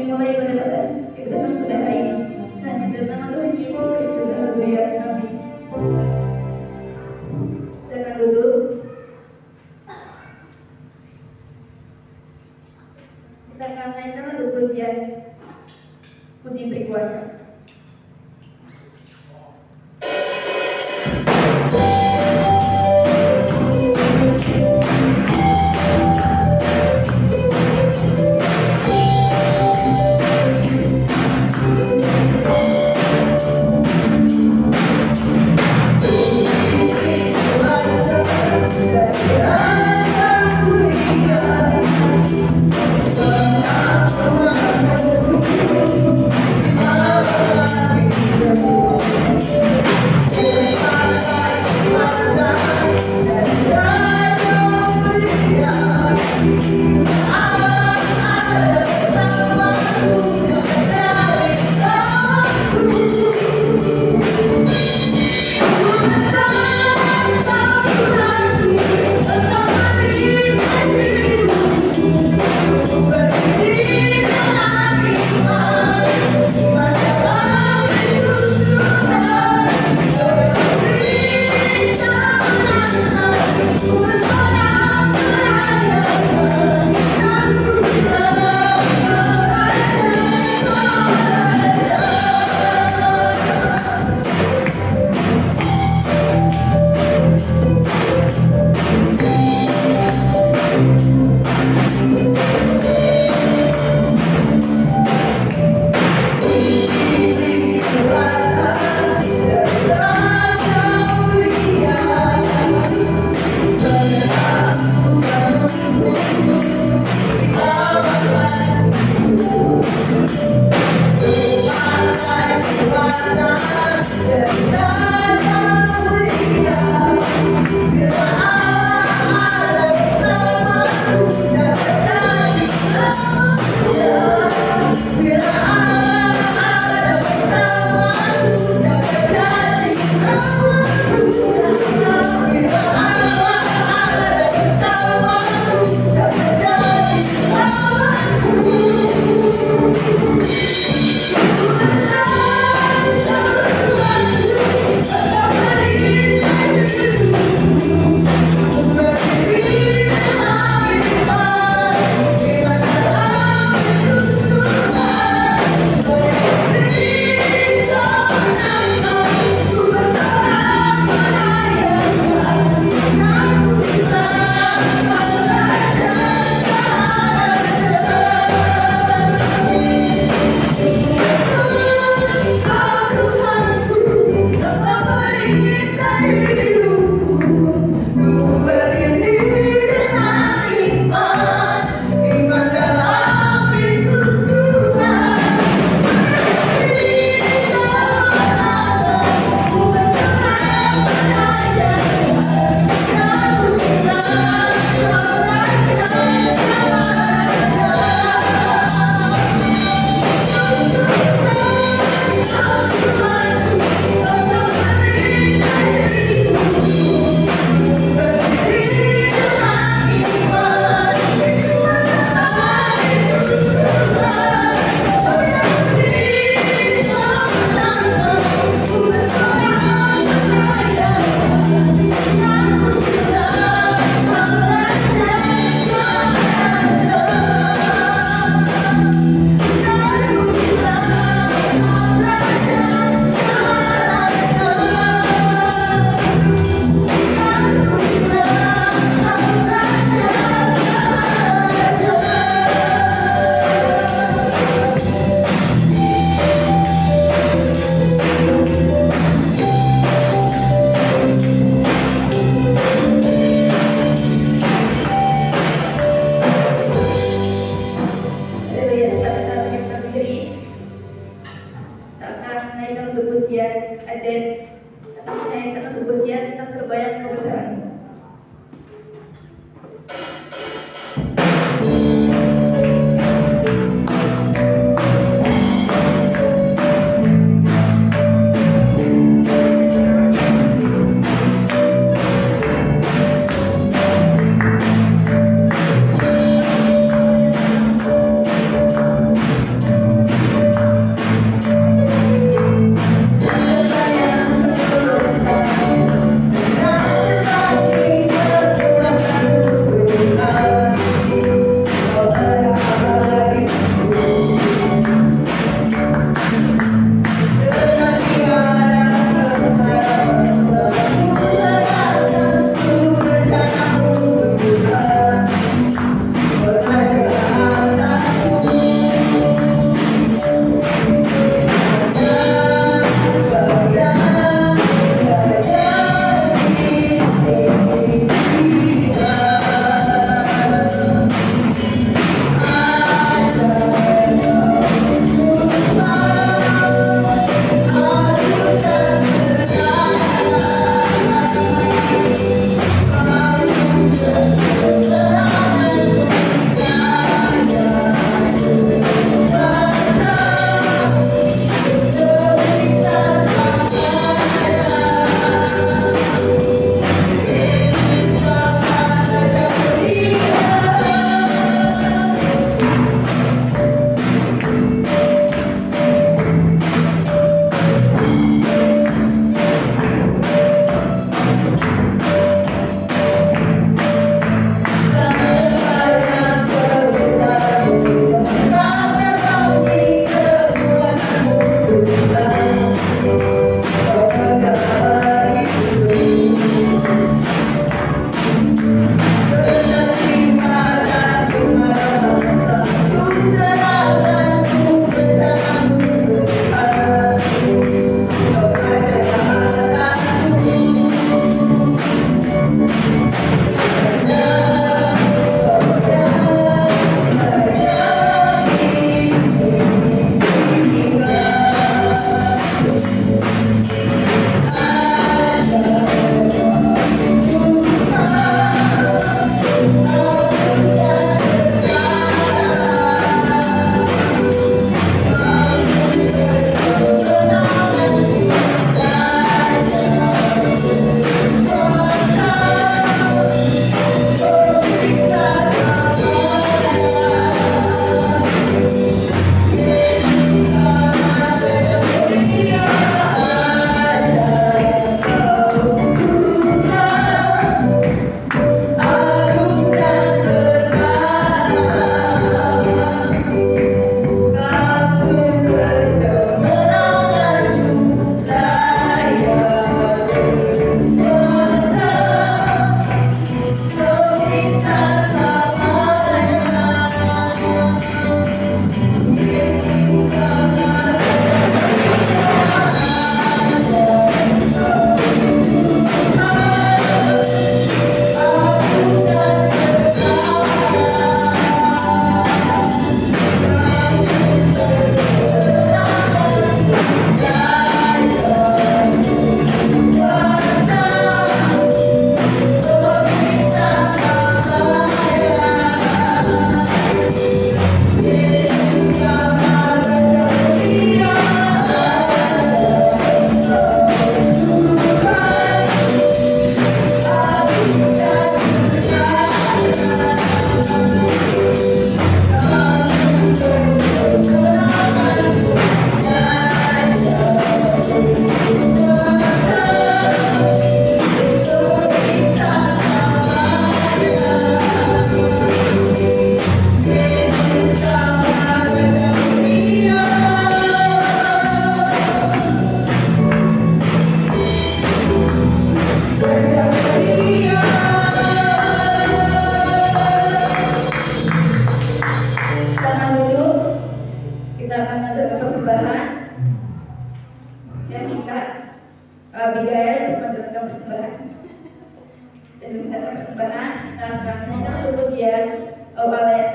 mulai ibadah pada hari ini. Hanya dalam nama Tuhan Yesus Kristus haleluya. Amin. Silakan duduk. Kita akan menaikkan lagu pujian Puji Berkuasa. Oh,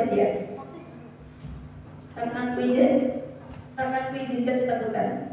saja. Akan kuizinkan ketakutan.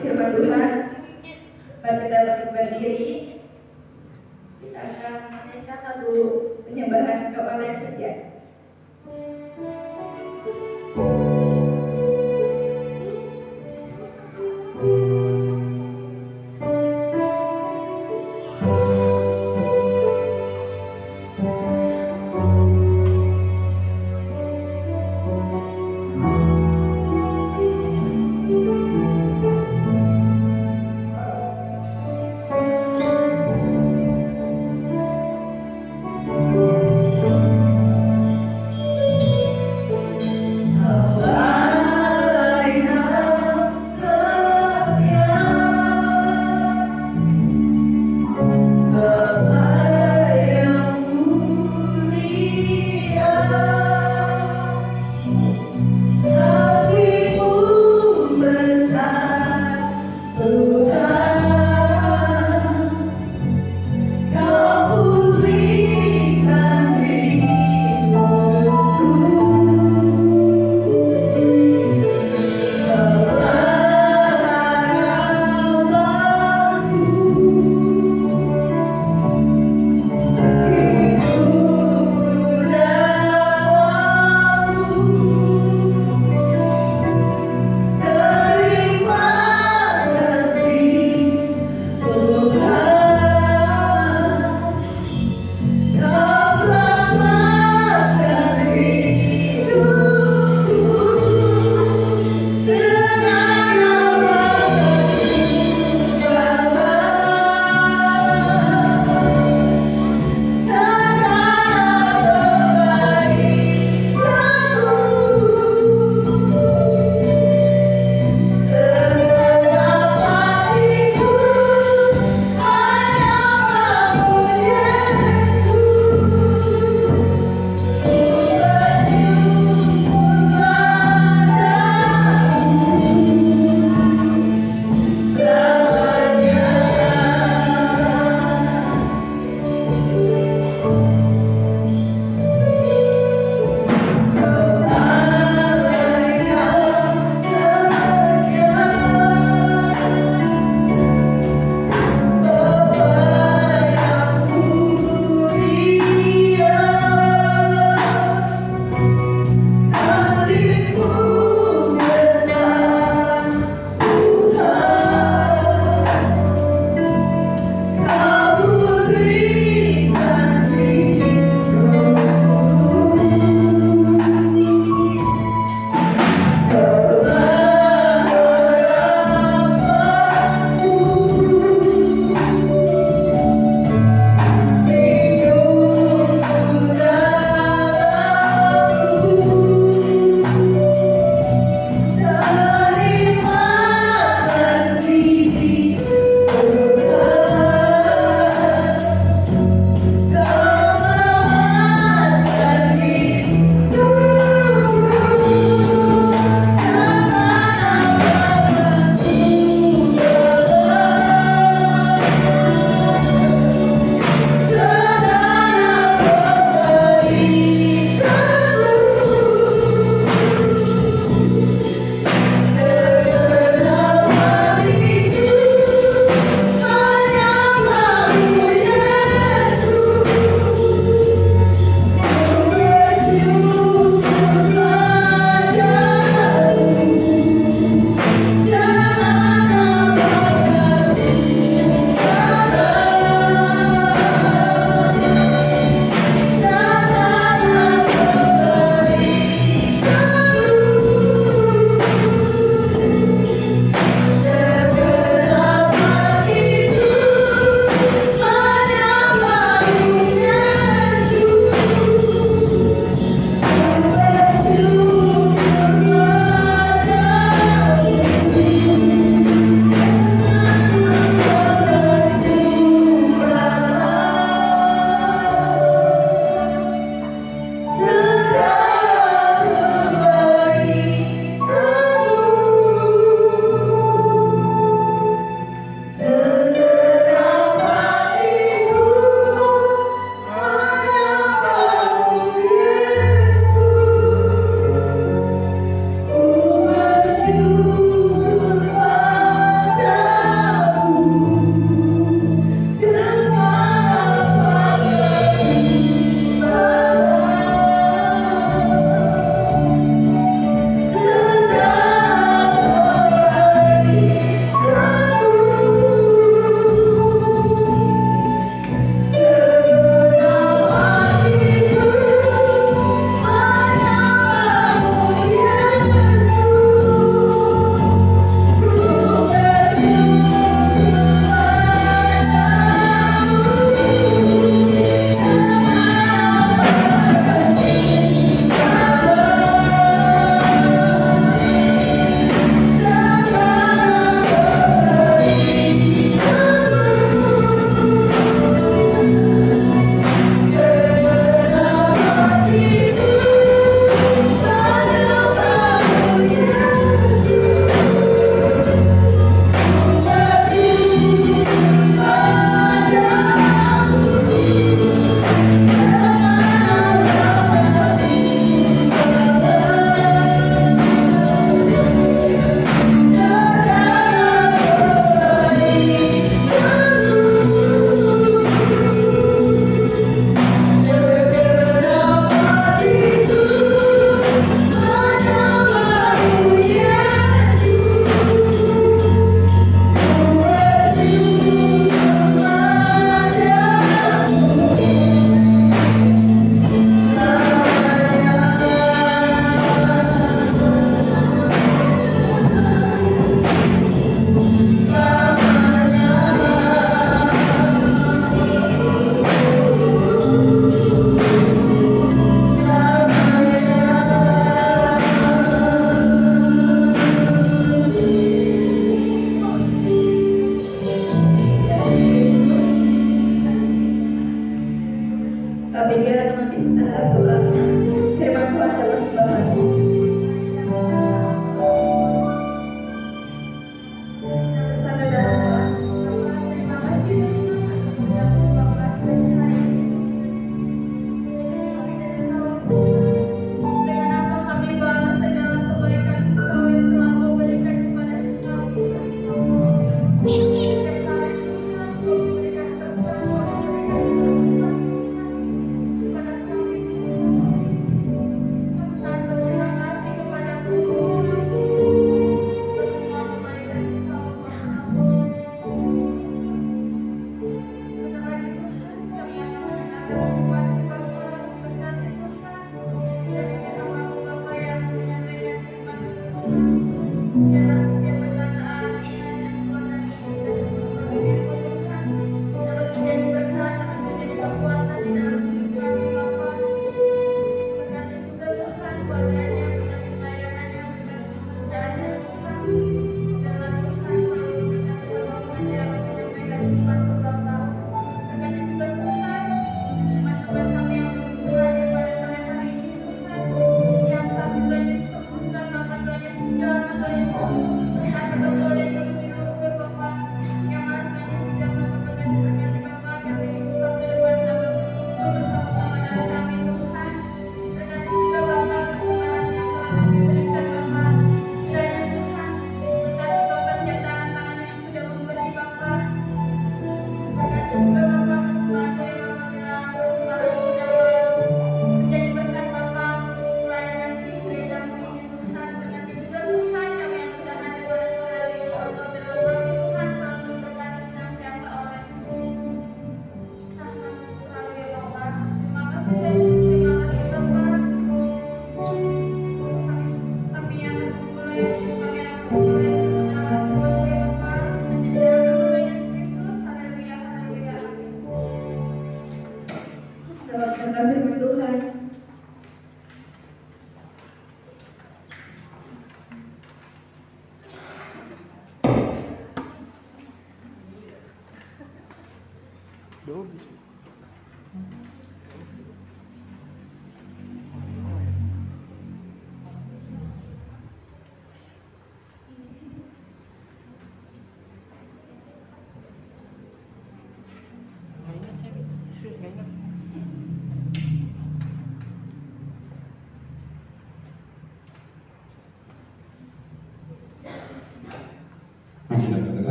Firman Tuhan, mari kita berdiri. Kita akan menaikkan lagu penyembahan Kepala yang Setia.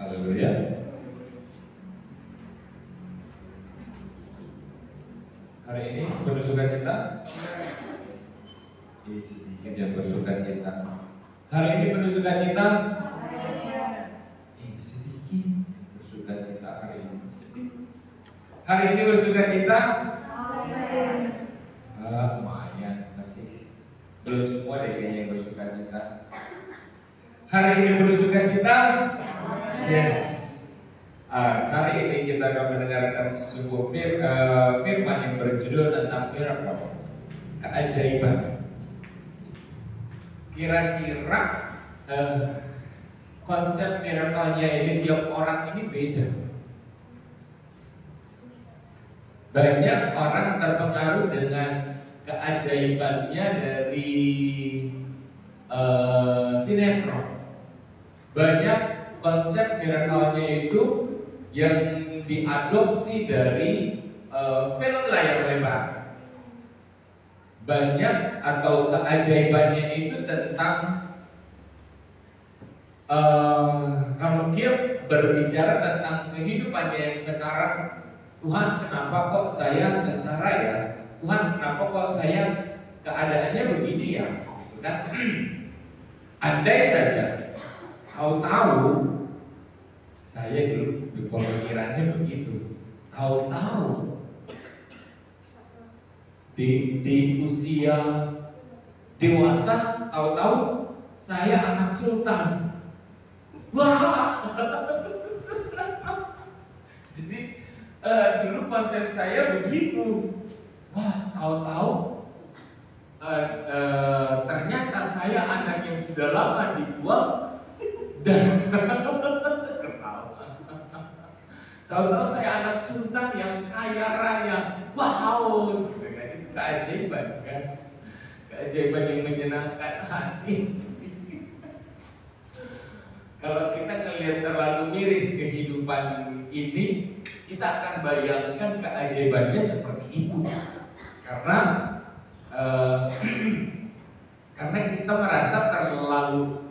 Haleluya. Hari ini penuh sukacita. Sedikit yang bersukacita. Hari ini penuh sukacita. Sedikit bersukacita hari ini. Hari ini bersukacita. Lumayan masih belum semua deh kayaknya yang bersukacita. Hari ini penuh sukacita. Yes. Hari ini kita akan mendengarkan sebuah firman yang berjudul tentang miracle, keajaiban. Kira-kira konsep miracle-nya ini tiap orang ini beda. Banyak orang terpengaruh dengan keajaibannya dari sinetron. Banyak konsep miracle-nya itu yang diadopsi dari film layar lebar. Banyak atau keajaibannya itu tentang kalau dia berbicara tentang kehidupannya yang sekarang, Tuhan kenapa kok saya sengsara ya? Tuhan kenapa kok saya keadaannya begini ya? Dan andai saja kau tahu, saya dulu pemikirannya begitu. Kau tahu di usia dewasa, kau tahu saya anak sultan. Wah, jadi dulu konsep saya begitu. Wah, kau tahu ternyata saya anak yang sudah lama dibuang dan tahu-tahu saya anak sultan yang kaya raya. Wow, itu keajaiban kan? Keajaiban yang menyenangkan hati. Kalau kita ngelihat terlalu miris kehidupan ini, kita akan bayangkan keajaibannya seperti itu. Karena kita merasa terlalu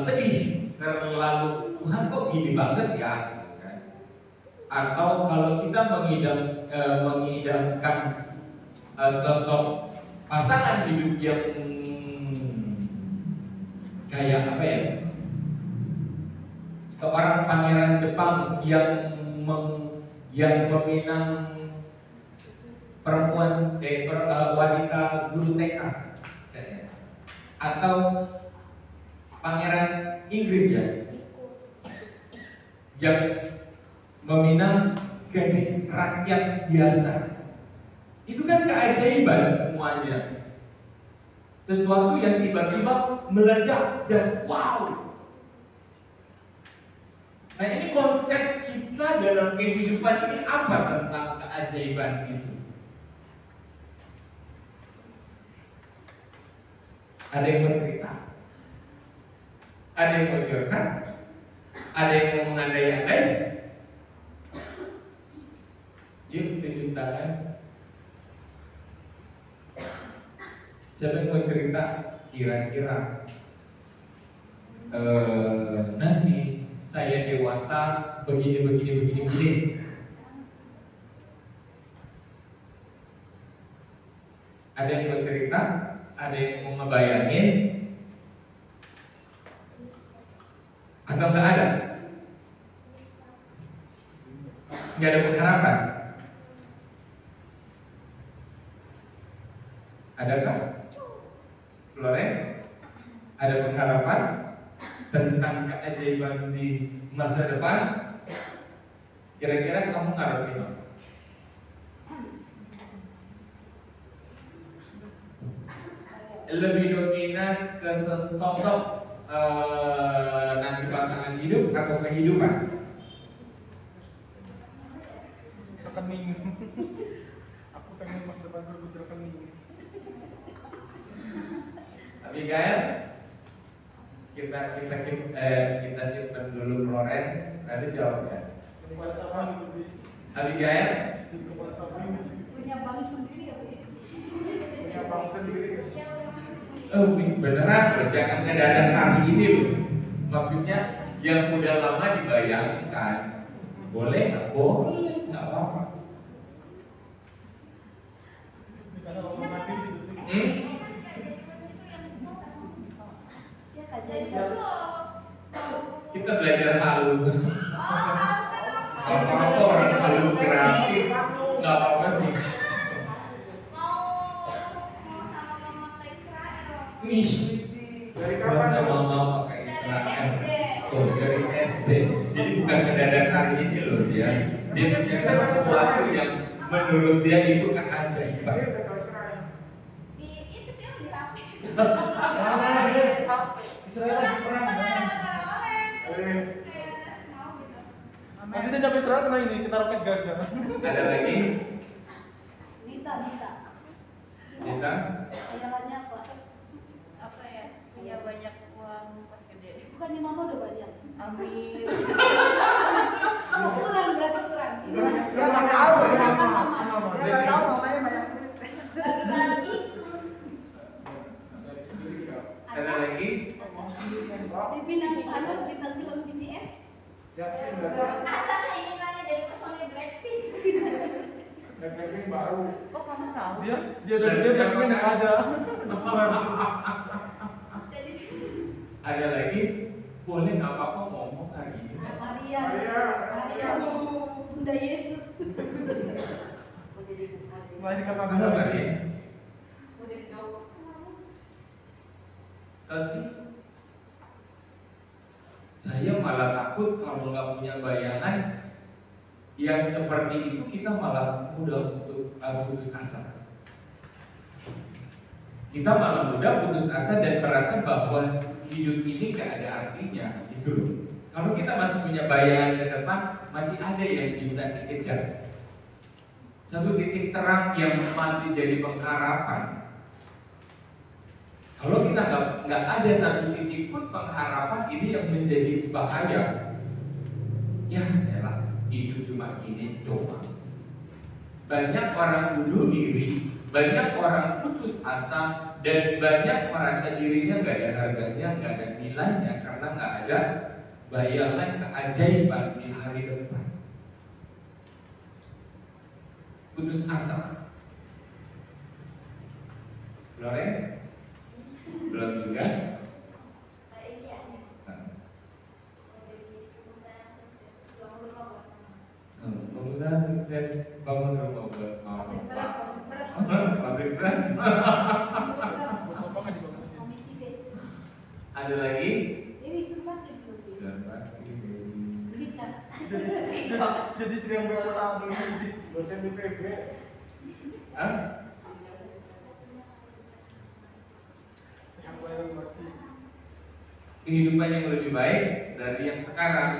sedih, terlalu Tuhan kok gini banget ya. Atau kalau kita mengidamkan sosok pasangan hidup yang kayak apa ya, seorang pangeran Jepang yang meminang perempuan wanita guru TK, atau pangeran Inggris ya yang meminang gadis rakyat biasa. Itu kan keajaiban semuanya. Sesuatu yang tiba-tiba meledak dan wow. Nah, ini konsep kita dalam kehidupan ini apa tentang keajaiban itu? Ada yang mau cerita? Ada yang mau curhat? Ada yang mau mengandai-andai? Yuk tunjuk tangan. Siapa yang mau cerita? Kira-kira nanti saya dewasa begini. Ada yang mau cerita? Ada yang mau ngebayangin? Atau nggak ada? Nggak ada pengharapan? Adakah? Florence, ada pengharapan tentang keajaiban di masa depan? Kira-kira kamu ngarepin apa? Lebih dominan ke sosok nanti pasangan hidup atau kehidupan? Nanti jawab ya. Abigail? Punya bank sendiri ya, Bu? Punya bank sendiri. Oh, beneran loh, jangan ngedadak hari ini loh. Maksudnya yang udah lama dibayangkan. Boleh nggak? Boleh, nggak apa-apa. Ya, kajian. Kita belajar halu. Nggak apa-apa, orang halu gratis. Nggak apa-apa sih. Wih, Dari gua kapan? sama mama pakai Israel. Tuh, dari SD. Jadi bukan mendadak hari ini loh dia. Dia punya sesuatu yang menurut dia itu keajaiban. Israel lagi perang. Nanti kita sampai Israel kena ini, kita roket gas ya. Ada lagi? Nita. Kita? Bayarannya apa? Apa ya, punya banyak uang pas gede. Bukannya mama udah banyak. Amin. Oh, kurang, berarti kurang. Ya nggak tahu ya. Jadi- Ya nggak tahu mamanya banyak duit. Bagi-bagi. Ada lagi? Dipinang bintang film BTS. Justin Aca keinginannya jadi personil Blackpink. Blackpink baru. Kok kamu tahu? Dia Blackpink nggak ada. Jadi Ada lagi? Boleh nggak apa-apa ngomong hari ini. Maria mau Bunda Yesus. Melahirkan Apa Nabi. Maria? Mau jadi cowok. Kasih. Saya malah takut kalau nggak punya bayangan yang seperti itu, kita malah mudah untuk putus asa. Kita malah mudah putus asa dan merasa bahwa hidup ini gak ada artinya, gitu loh. Kalau kita masih punya bayangan ke depan, masih ada yang bisa dikejar. Satu titik terang yang masih jadi pengharapan. Kalau kita nggak ada satu titik pun pengharapan, ini yang menjadi bahaya. Ya, elah, hidup cuma gini doang. Banyak orang bunuh diri, banyak orang putus asa, dan banyak merasa dirinya nggak ada harganya, nggak ada nilainya karena nggak ada bayangan keajaiban di hari depan. Putus asa. Loren? Belum juga. Pengusaha sukses bangun rumah buat mama. Pabrik beras. Ada lagi? Ini sempat itu. Kita. Jadi istri yang berperang dulu. Dosen di PB. Hah? Yang bayar mati. Kehidupan yang lebih baik dari yang sekarang.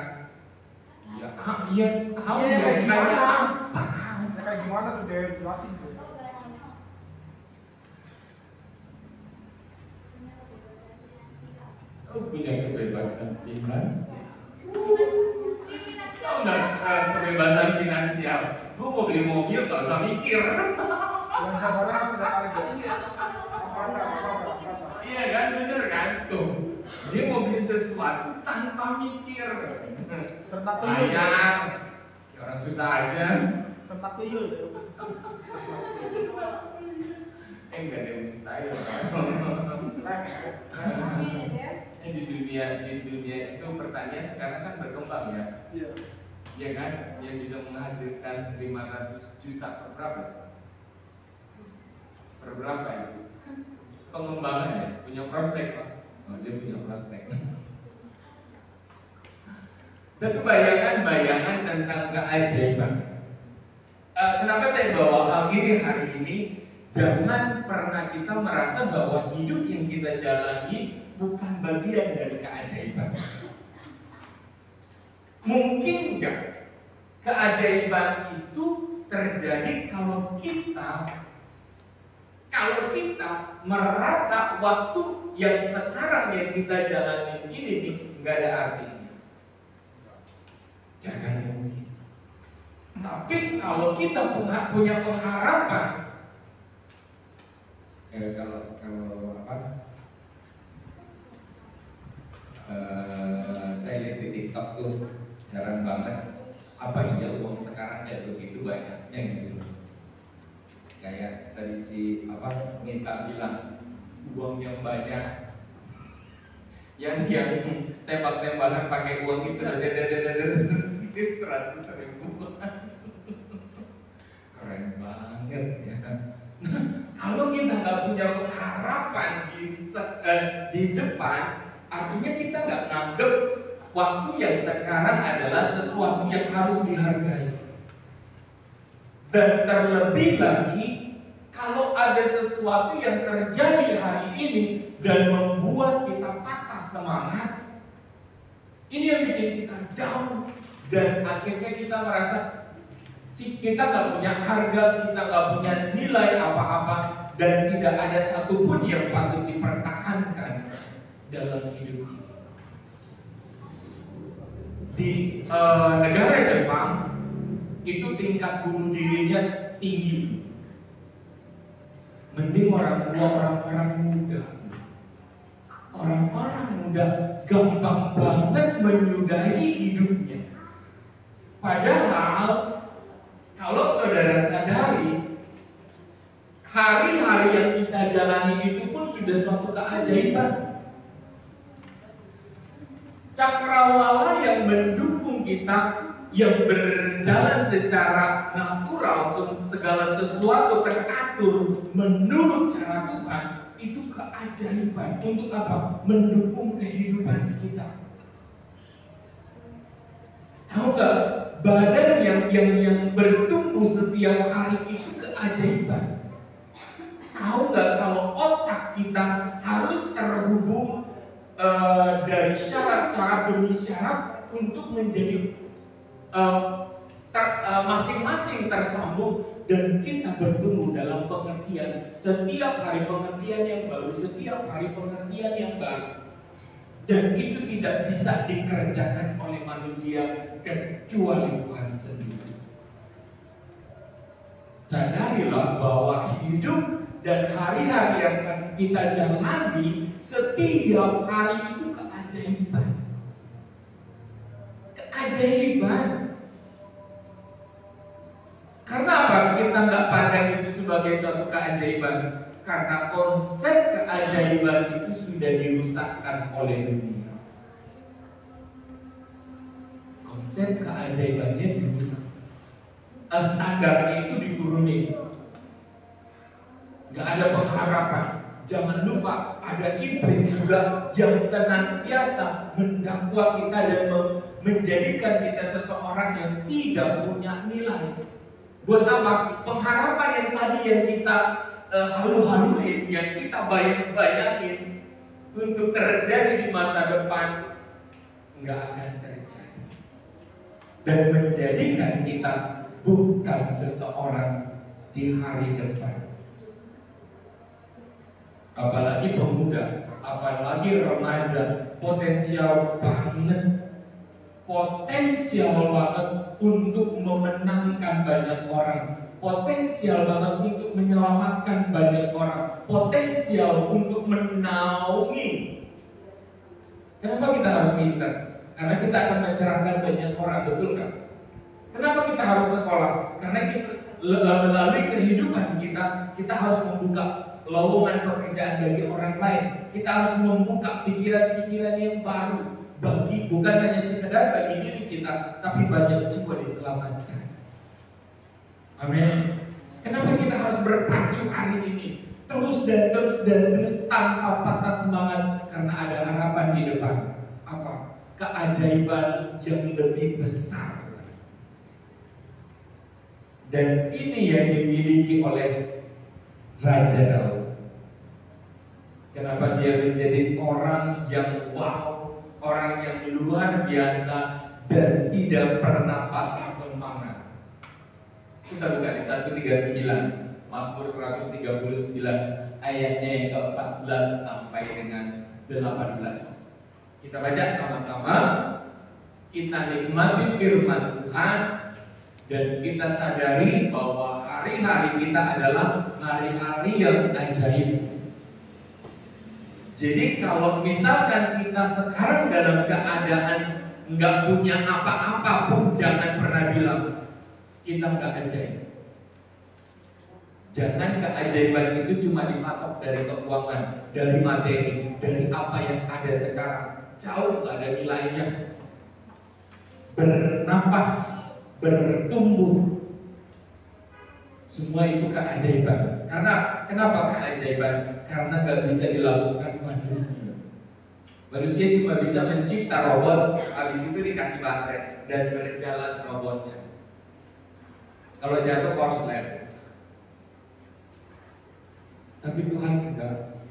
Ya, iya, tahu Iya, ya, gimana? nanya apa? Ya kayak gimana tuh dia jelasin tuh. Kau punya kebebasan finansial. Kau nggak kebebasan finansial. Gue mau beli mobil nggak usah mikir. Yang sabarnya kan sudah harga. Iya kan, bener kan? Tuh, dia mau beli sesuatu tanpa mikir. Ternak tuyul. Bayar, ya orang susah aja. Ternak tuyul. Enggak ada yang mustahil. Di dunia itu pertanian sekarang kan berkembang ya. Iya. Ya kan, yang bisa menghasilkan 500 juta per berapa? Per berapa itu? Pengembangan ya, punya prospek Pak. Oh, dia punya prospek. Satu bayangan tentang keajaiban. Kenapa saya bawa hal ini hari ini? Jangan pernah kita merasa bahwa hidup yang kita jalani bukan bagian dari keajaiban. Mungkin enggak keajaiban itu terjadi kalau kita merasa waktu yang sekarang yang kita jalani ini nih nggak ada artinya. Tapi kalau kita punya pengharapan, kalau apa? Saya lihat di TikTok tuh heran banget. Apa iya uang sekarang kayak begitu banyaknya gitu? Kayak tadi si minta bilang uang yang banyak, yang tembak-tembakan pakai uang itu 100.000. Keren banget ya. Kalau kita nggak punya pengharapan di depan, artinya kita nggak nganggep waktu yang sekarang adalah sesuatu yang harus dihargai. Dan terlebih lagi, kalau ada sesuatu yang terjadi hari ini dan membuat kita patah semangat, ini yang bikin kita down. Dan akhirnya kita merasa kita nggak punya harga, kita nggak punya nilai apa-apa, dan tidak ada satupun yang patut dipertahankan dalam hidup ini. Di negara Jepang itu tingkat bunuh dirinya tinggi. Mending orang-orang muda. Orang-orang muda gampang banget menyudahi hidupnya. Padahal kalau saudara sadari, hari-hari yang kita jalani itu pun sudah suatu keajaiban. Cakrawala yang mendukung kita, yang berjalan secara natural, segala sesuatu teratur menurut cara Tuhan, itu keajaiban. Untuk apa? Mendukung kehidupan kita. Tahu gak? Badan yang bertumbuh setiap hari itu keajaiban. Tahu gak kalau otak kita harus terhubung dari syarat-syarat demi syarat untuk menjadi masing-masing tersambung, dan kita bertumbuh dalam pengertian. Setiap hari pengertian yang baru, setiap hari pengertian yang baru. Dan itu tidak bisa dikerjakan oleh manusia kecuali Tuhan sendiri. Sadarilah bahwa hidup dan hari-hari yang kita jalani setiap hari itu keajaiban. Keajaiban. Karena apa? Kita nggak pandang itu sebagai suatu keajaiban. Karena konsep keajaiban itu sudah dirusakkan oleh dunia. Konsep keajaibannya dirusak. Standarnya itu diturunin. Gak ada pengharapan. Jangan lupa ada iblis juga yang senantiasa mendakwa kita dan menjadikan kita seseorang yang tidak punya nilai. Buat apa? Pengharapan yang tadi yang kita halu-haluin, yang kita bayang-bayangin untuk terjadi di masa depan, nggak akan terjadi. Dan menjadikan kita bukan seseorang di hari depan. Apalagi pemuda, apalagi remaja, potensial banget untuk memenangkan banyak orang, potensial banget untuk menyelamatkan banyak orang, potensial untuk menaungi. Kenapa kita harus pintar? Karena kita akan mencerahkan banyak orang, betul kan? Kenapa kita harus sekolah? Karena kita, melalui kehidupan kita harus membuka lowongan pekerjaan bagi orang lain. Kita harus membuka pikiran-pikiran yang baru, bukan hanya sekedar bagi diri kita, tapi banyak jiwa diselamatkan. Amin. Kenapa kita harus berpacu hari ini terus tanpa patah semangat? Karena ada harapan di depan. Apa? Keajaiban yang lebih besar. Dan ini yang dimiliki oleh Raja Daud. Kenapa dia menjadi orang yang wow, orang yang luar biasa dan tidak pernah patah semangat? Kita buka di 139, Mazmur 139 ayatnya yang ke-14 sampai dengan 18. Kita baca sama-sama. Kita nikmati firman Tuhan Dan kita sadari bahwa hari-hari kita adalah hari-hari yang ajaib. Jadi kalau misalkan kita sekarang dalam keadaan nggak punya apa-apa pun, jangan pernah bilang kita nggak ajaib. Jangan keajaiban itu cuma dipatok dari keuangan, dari materi, dari apa yang ada sekarang. Jauh nggak ada nilainya. Bernapas, bertumbuh, semua itu keajaiban. Karena kenapa keajaiban? Karena nggak bisa dilakukan manusia. Manusia cuma bisa mencipta robot, habis itu dikasih baterai dan berjalan robotnya. Kalau jatuh korslet. Tapi Tuhan enggak.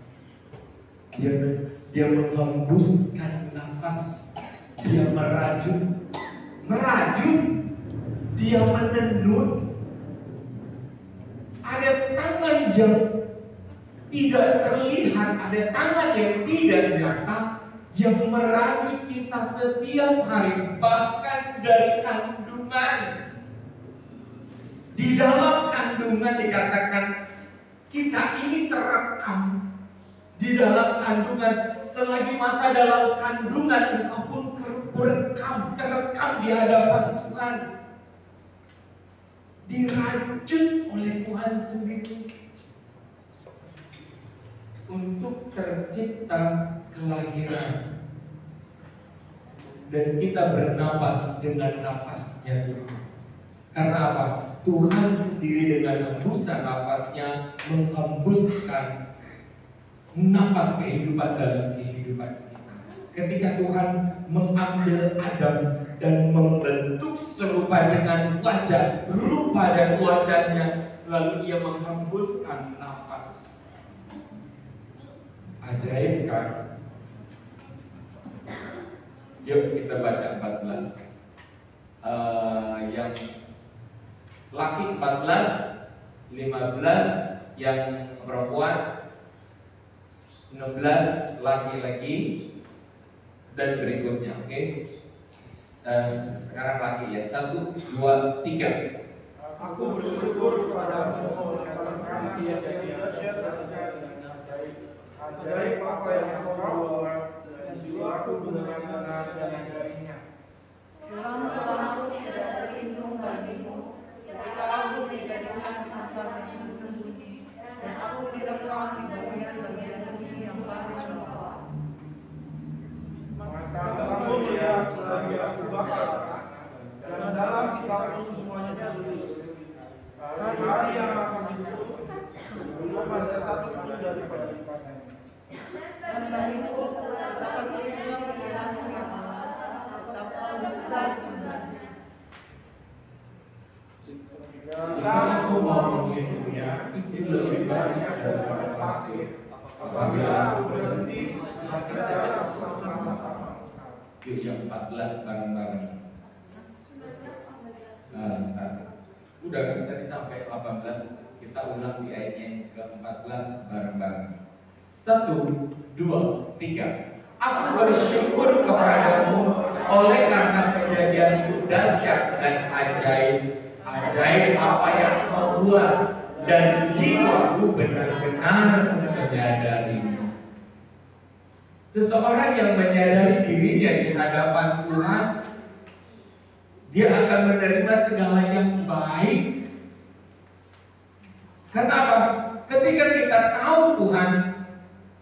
Dia menghembuskan nafas, dia merajut, dia menenun. Ada tangan yang tidak terlihat, ada tangan yang tidak nyata yang merajut kita setiap hari, bahkan dari kandungan. Di dalam kandungan dikatakan kita ini terekam. Di dalam kandungan, selagi masa dalam kandungan engkau pun terekam di hadapan Tuhan. Dirajut oleh Tuhan sendiri untuk tercipta kelahiran. Dan kita bernapas dengan nafasnya Tuhan. Karena apa? Tuhan sendiri dengan hembusan nafasnya menghembuskan nafas kehidupan dalam kehidupan kita. Ketika Tuhan mengambil Adam dan membentuk serupa dengan wajah, rupa dan wajahnya, lalu ia menghembuskan nafas. Ajaib kan? Yuk kita baca 14. Yang laki 14, 15 yang perempuan, 16 laki-laki, dan berikutnya, oke? Sekarang laki ya, 1, 2, 3. Aku bersyukur kepadamu karena dia jadi dahsyat ajaib apa yang kau buat, dan jiwaku benar-benar darinya. Tuhan tidak berlindung bagimu ketika aku dijadikan tempat yang tersembunyi dan aku direkam di bagian-bagian bumi yang paling bawah. Maka kamu lihat selagi aku bakal, dan dalam kitabmu semuanya ditulis. Hari yang akan ditutup, belum ada satu pun daripada Dan bagiku sepertinya pikiranmu yang amat, betapa besar jumlahnya. Jika aku mau menghitungnya, itu lebih banyak daripada pasir. Apabila aku berhenti, pasti saja bersama-sama. Yuk yang 14 bareng-bareng. Udah kan tadi sampai 18. Kita ulang di ayat yang ke-14 bareng-bareng. 1, 2, 3. Aku bersyukur kepadamu oleh karena kejadianku dahsyat dan ajaib. Ajaib apa yang kau buat, dan jiwaku benar-benar menyadarinya. Seseorang yang menyadari dirinya di hadapan Tuhan, dia akan menerima segala yang baik. Kenapa? Ketika kita tahu Tuhan,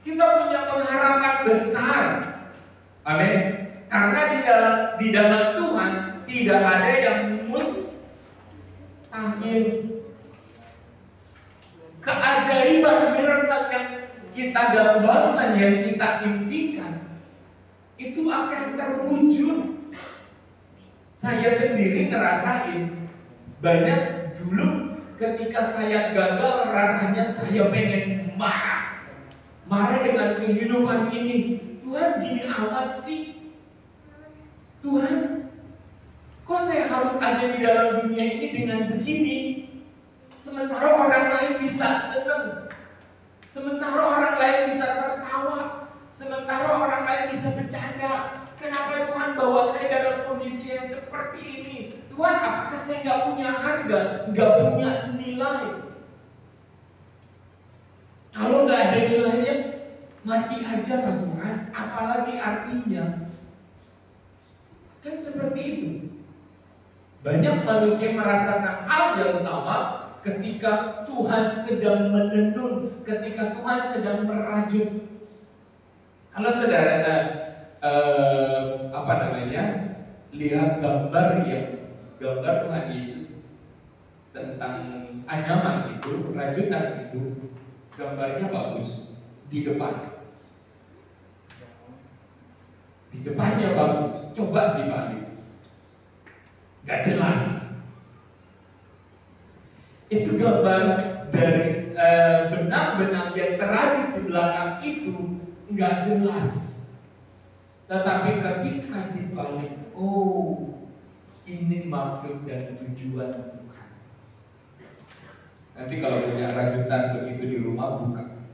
kita punya pengharapan besar. Amin. Karena di dalam Tuhan tidak ada yang mustahil. Keajaiban miracle yang kita dambakan, yang kita impikan, itu akan terwujud. Saya sendiri ngerasain banyak dulu ketika saya gagal, rasanya saya pengen marah dengan kehidupan ini. Tuhan gini amat sih. Tuhan, kok saya harus ada di dalam dunia ini dengan begini? Sementara orang lain bisa senang, sementara orang lain bisa tertawa, sementara orang lain bisa bercanda. Kenapa Tuhan bawa saya dalam kondisi yang seperti ini? Tuhan, apakah saya nggak punya berharga, nggak punya nilai. Kalau nggak ada nilainya, mati aja kan Tuhan, apalagi artinya. Kan seperti itu. Banyak manusia merasakan hal yang sama ketika Tuhan sedang menenun, ketika Tuhan sedang merajut. Kalau saudara lihat gambar Tuhan Yesus tentang anyaman itu, rajutan itu, gambarnya bagus di depan. Di depannya bagus, coba dibalik, gak jelas. Itu gambar dari benang-benang yang terajut di belakang itu gak jelas. Tetapi ketika dibalik, oh, ini maksud dan tujuan Tuhan. Nanti kalau punya rajutan begitu di rumah, buka.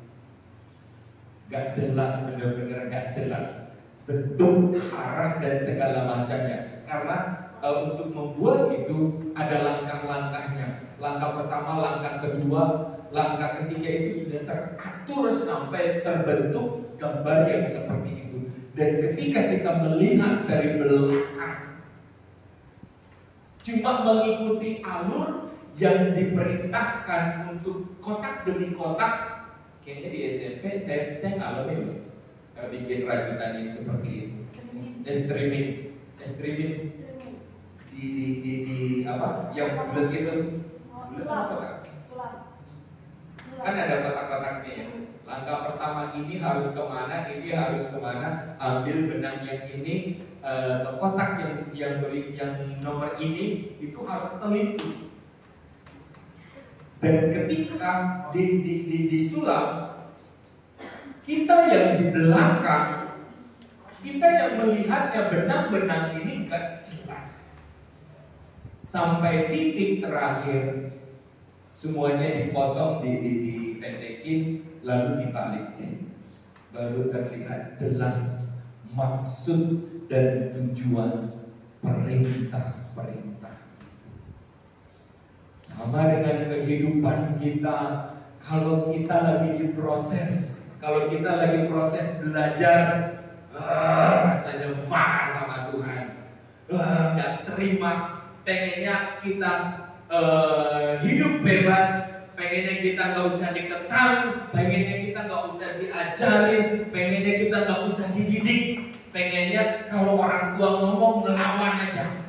Gak jelas, benar-benar gak jelas bentuk, arah, dan segala macamnya. Karena untuk membuat itu ada langkah-langkahnya. Langkah pertama, langkah kedua, langkah ketiga itu sudah teratur sampai terbentuk gambar yang seperti itu. Dan ketika kita melihat dari belakang, cuma mengikuti alur yang diperintahkan untuk kotak demi kotak. Kayaknya di SMP saya ngalamin bikin rajutan yang seperti itu. Streaming di apa? Yang bulat itu, bulat apa Kak? Kan ada kotak-kotaknya ya. Langkah pertama ini harus kemana, ini harus kemana. Ambil benang yang ini, kotak yang nomor ini itu harus teliti. Dan ketika disulam, kita yang di belakang, kita yang melihatnya benang-benang ini gak jelas. Sampai titik terakhir, semuanya dipotong, dipendekin, lalu dibalikin. Baru terlihat jelas maksud dan tujuan perintah-perintah. Sama dengan kehidupan kita. Kalau kita lagi diproses, kalau kita lagi proses belajar, rasanya marah sama Tuhan, gak terima, pengennya kita hidup bebas, pengennya kita gak usah dikekang, pengennya kita gak usah diajarin, pengennya kita gak usah dididik, pengennya kalau orang tua ngomong ngelawan aja.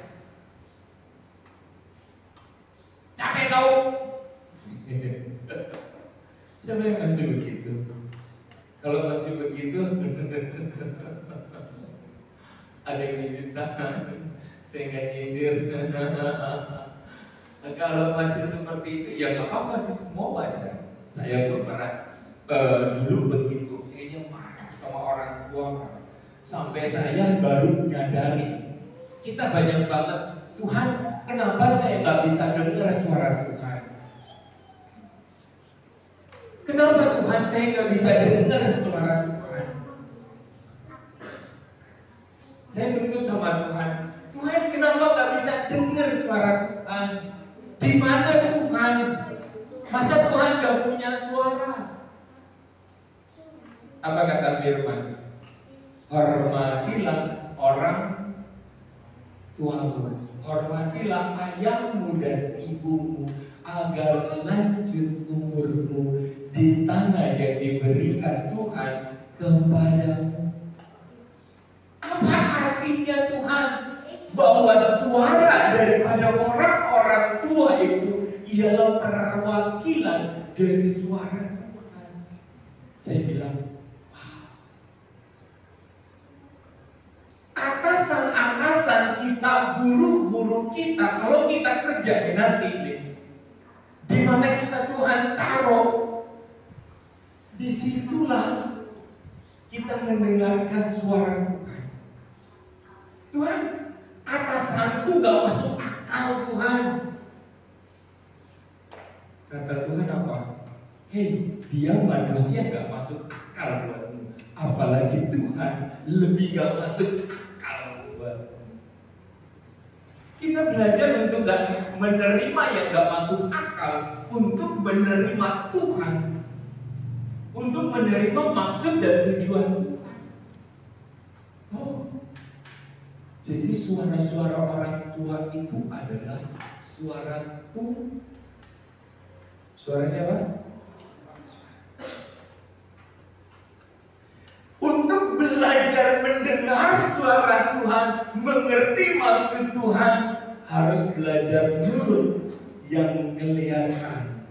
Capek tau? Siapa yang masih begitu? Kalau masih begitu, ada yang nyindir tangan, saya nggak nyindir. Kalau masih seperti itu, ya nggak apa-apa sih, semua wajar. Saya pun merasa dulu begitu, kayaknya marah sama orang tua. Sampai saya baru menyadari, kita banyak banget, Tuhan, kenapa saya nggak bisa dengar suara Tuhan? Kenapa Tuhan saya nggak bisa dengar suara Tuhan? Saya tuntut sama Tuhan, Tuhan kenapa nggak bisa dengar suara Tuhan? Di mana Tuhan? Masa Tuhan nggak punya suara? Apa kata firman? Hormatilah orang tuamu, hormatilah ayahmu dan ibumu, agar lanjut umurmu di tanah yang diberikan Tuhan kepadamu. Apa artinya Tuhan? Bahwa suara daripada orang-orang tua itu ialah perwakilan dari suara Tuhan. Saya bilang, wow. Atasan-atasan kita, guru-guru kita, kalau kita kerja nanti ini, di mana kita Tuhan taruh, disitulah kita mendengarkan suara Tuhan. Tuhan, atasanku gak masuk akal Tuhan. Kata Tuhan apa? Hei, dia manusia gak masuk akal buatmu, apalagi Tuhan lebih gak masuk akal buatmu. Kita Kita belajar untuk gak menerima yang gak masuk akal, untuk menerima Tuhan, untuk menerima maksud dan tujuan Tuhan. Oh, jadi suara-suara orang tua itu adalah suara Tuhan. Suara siapa? Untuk belajar mendengar suara Tuhan, mengerti maksud Tuhan, harus belajar nurut yang kelihatan.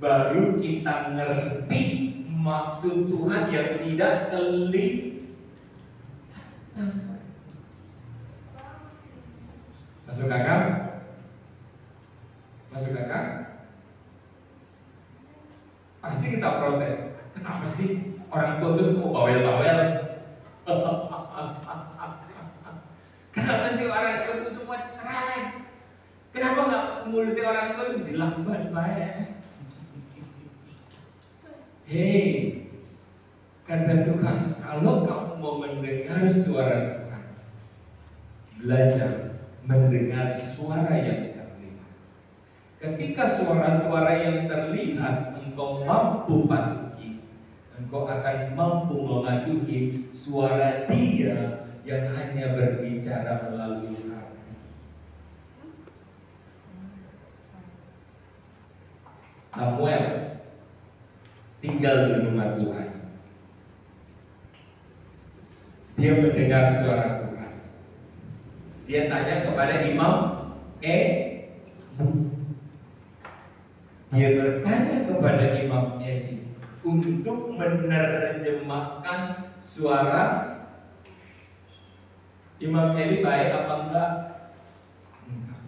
Baru kita ngerti maksud Tuhan yang tidak kelihatan. Masuk akal? Masuk akal? Pasti kita protes. Kenapa sih orang tua itu semua bawel-bawel? Kenapa sih orang tua itu semua cerewet? Kenapa nggak mulutnya orang tua itu dilambat baik? Hei, kata Tuhan, kalau kamu mau mendengar suara Tuhan, belajar mendengar suara yang terlihat. Ketika suara-suara yang terlihat engkau mampu patuhi, engkau akan mampu mematuhi suara Dia yang hanya berbicara melalui hati. Samuel tinggal di rumah Tuhan. Dia mendengar suara Tuhan. Dia tanya kepada Imam Dia bertanya kepada Imam Eli untuk menerjemahkan suara. Imam Eli baik apa enggak? Enggak.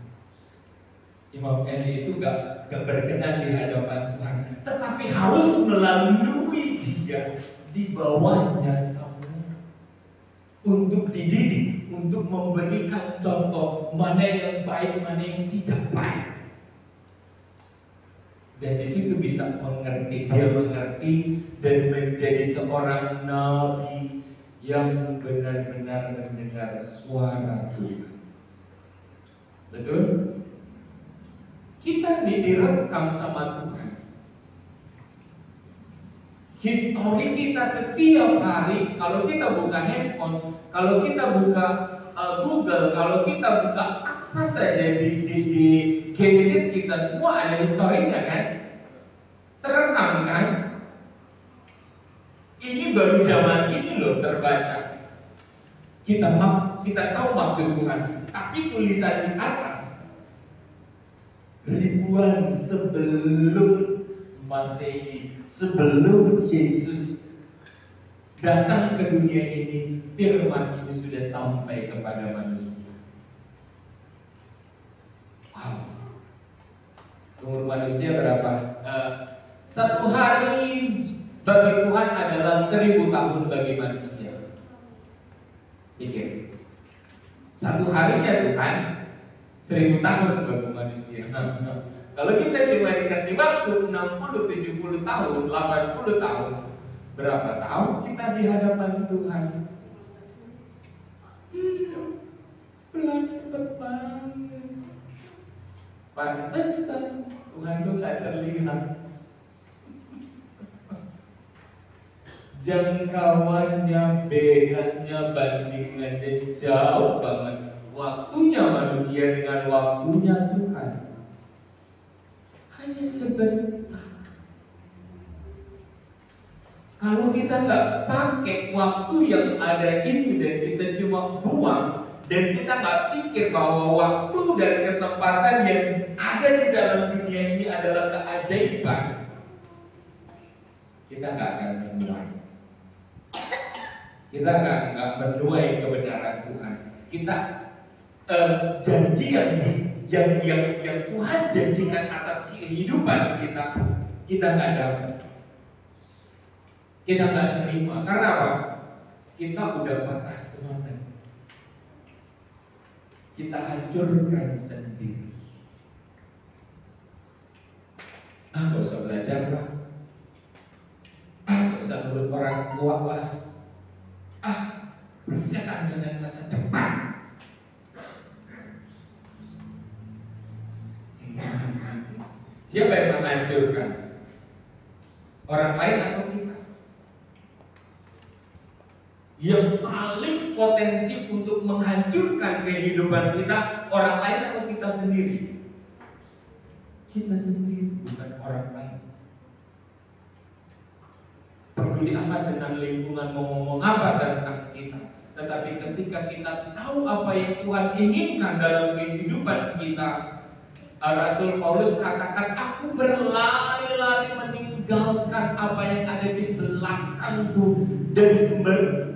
Imam Eli itu enggak berkenan di hadapan Tuhan, tetapi harus melalui dia, di bawahnya Samuel, untuk dididik, untuk memberikan contoh mana yang baik, mana yang tidak baik. Dan di situ bisa mengerti, dia mengerti dan menjadi seorang nabi yang benar-benar mendengar suara Tuhan. Betul? Kita direkam sama Tuhan. Histori kita setiap hari, kalau kita buka handphone, kalau kita buka Google, kalau kita buka apa saja di gadget kita, semua ada historinya kan? Terekam kan? Ini baru zaman ini loh terbaca. Kita tahu maksud Tuhan, tapi tulisan di atas ribuan sebelum Masehi, sebelum Yesus datang ke dunia ini, firman ini sudah sampai kepada manusia. Wow. Umur manusia berapa? Satu hari bagi Tuhan adalah 1000 tahun bagi manusia. Pikir, satu harinya Tuhan 1000 tahun bagi manusia. Kalau kita cuma dikasih waktu 60, 70 tahun, 80 tahun, berapa tahun kita di hadapan Tuhan? Pelan cepet banget. Pantesan Tuhan itu gak terlihat. Jangkauannya, bedanya, bandingannya jauh banget. Waktunya manusia dengan waktunya Tuhan hanya sebentar. Kalau kita nggak pakai waktu yang ada itu dan kita cuma buang, dan kita nggak pikir bahwa waktu dan kesempatan yang ada di dalam dunia ini adalah keajaiban, kita nggak akan menuai. Kita nggak menuai kebenaran Tuhan. Kita janji yang Tuhan janjikan atas kehidupan kita nggak dapat. Kita nggak terima. Karena apa? Kita udah patah semangat. Kita hancurkan sendiri. Nggak usah belajar lah. Nggak usah nurut orang tua lah. Bersetan dengan masa depan. Siapa yang menghancurkan? Orang lain atau kita? Yang paling potensi untuk menghancurkan kehidupan kita, orang lain atau kita sendiri? Kita sendiri, bukan orang lain. Peduli amat dengan lingkungan mau ngomong apa tentang kita. Tetapi ketika kita tahu apa yang Tuhan inginkan dalam kehidupan kita, Rasul Paulus katakan, aku berlari-lari meninggalkan apa yang ada di belakangku dan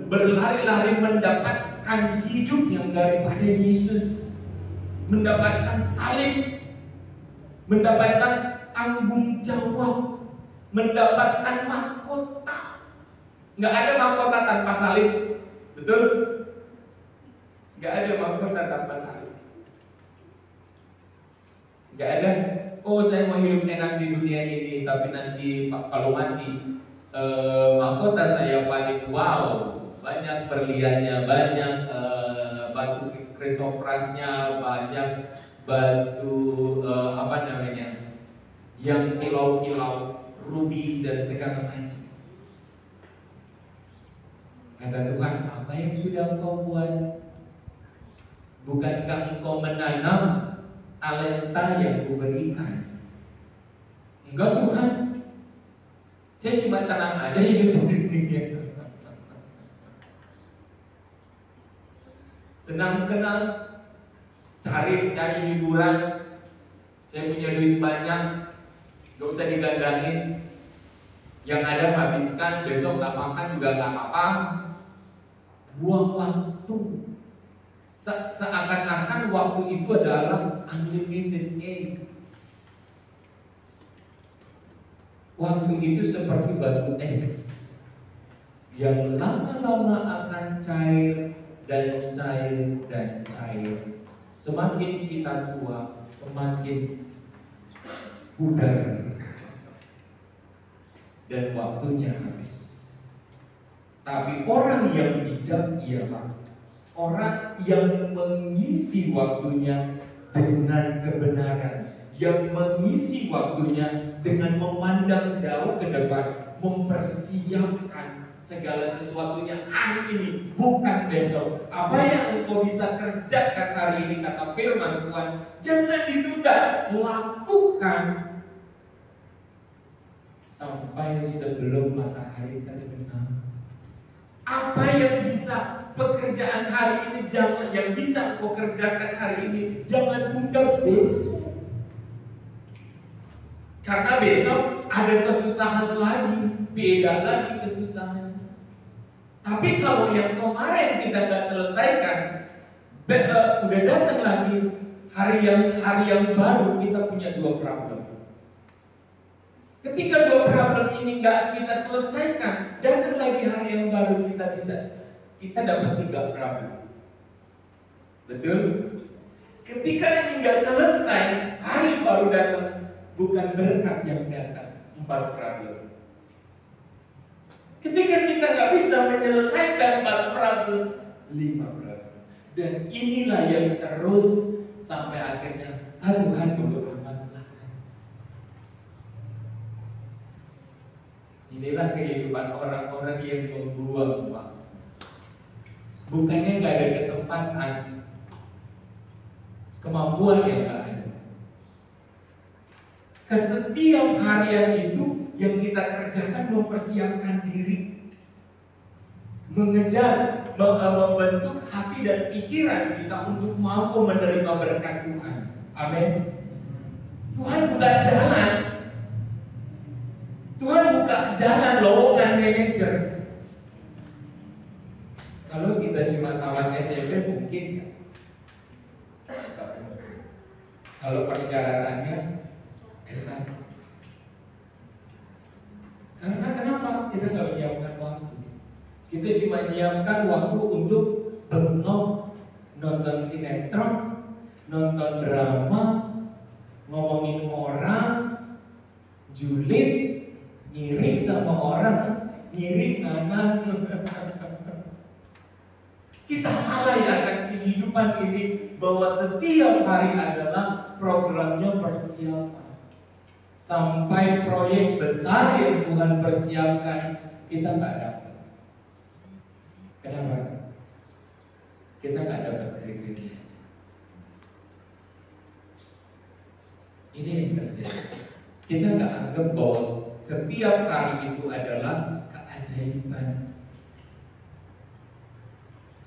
berlari-lari mendapatkan hidup yang daripada Yesus, mendapatkan salib, mendapatkan tanggung jawab, mendapatkan mahkota. Nggak ada mahkota tanpa salib, betul? Nggak ada mahkota tanpa salib. Nggak ada. Oh, saya mau hidup enak di dunia ini, tapi nanti kalau mati mahkota saya panik. Wow, banyak berliannya, banyak batu krisoprasnya, banyak batu yang kilau-kilau, rubi dan segala macam. Kata Tuhan, apa yang sudah engkau buat? Bukankah engkau menanam talenta yang kuberikan? Enggak Tuhan, saya cuma tenang aja hidup di dunia. Senang-senang, cari hiburan. Saya punya duit banyak, gak usah digandangin. Yang ada habiskan, besok gak makan juga gak apa-apa. Buang waktu. Seakan-akan waktu itu adalah unlimited aid. Waktu itu seperti batu es yang lama-lama akan cair dan cair dan cair. Semakin kita tua, semakin pudar dan waktunya habis. Tapi orang yang bijak ialah orang yang mengisi waktunya dengan kebenaran, yang mengisi waktunya dengan memandang jauh ke depan, mempersiapkan segala sesuatunya hari ini, bukan besok. Apa yang engkau bisa kerjakan hari ini, kata firman Tuhan, jangan ditunda, lakukan sampai sebelum matahari terbenam. Apa yang bisa pekerjaan hari ini, jangan yang bisa engkau kerjakan hari ini, jangan tunda besok. Karena besok ada kesusahan lagi, beda lagi kesusahan. Tapi kalau yang kemarin kita gak selesaikan, udah datang lagi hari yang baru, kita punya dua problem. Ketika dua problem ini gak kita selesaikan, datang lagi hari yang baru, kita dapat tiga problem. Betul? Ketika ini gak selesai, hari baru datang, bukan berkat yang datang, 4 problem. Ketika kita gak bisa menyelesaikan 4 problem, 5 problem. Dan inilah yang terus sampai akhirnya, Tuhan bodo amat lah. Inilah kehidupan orang-orang yang membuang waktu. Bukannya gak ada kesempatan, kemampuan yang gak ada. Setiap harian itu yang kita kerjakan mempersiapkan diri, mengejar, membentuk hati dan pikiran kita untuk mampu menerima berkat Tuhan. Amin. Tuhan buka jalan. Tuhan buka jalan lowongan manajer. Kalau kita cuma tamat SMP mungkin. Kalau persyaratannya S1. Karena kenapa? Kita nggak menyiapkan waktu. Kita cuma menyiapkan waktu untuk bengong, nonton sinetron, nonton drama, ngomongin orang, julid, ngiring sama orang, ngiring nanan. Kita alay akan kehidupan ini bahwa setiap hari adalah programnya persiapan. sampai proyek besar yang Tuhan persiapkan kita nggak dapat. Kenapa? Kita nggak dapat kriteria. Ini yang terjadi. Kita nggak anggap bahwa setiap hari itu adalah keajaiban.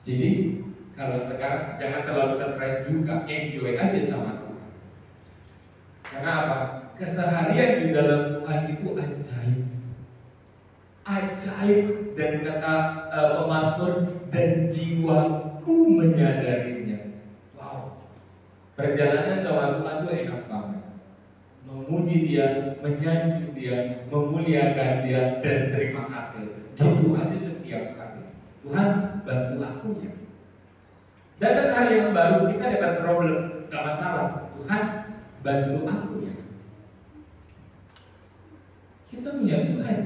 Jadi kalau sekarang jangan terlalu stres juga, enjoy aja sama Tuhan. Karena apa? Keseharian di dalam Tuhan itu ajaib. Ajaib, dan kata pemazmur, dan jiwaku menyadarinya. Wow, perjalanan sama Tuhan itu enak banget. Memuji Dia, menyanjung Dia, memuliakan Dia, dan terima kasih. Gitu aja setiap hari. Tuhan bantu aku ya. Datang hari yang baru kita dapat problem, gak masalah. Tuhan bantu aku ya. Kita punya Tuhan.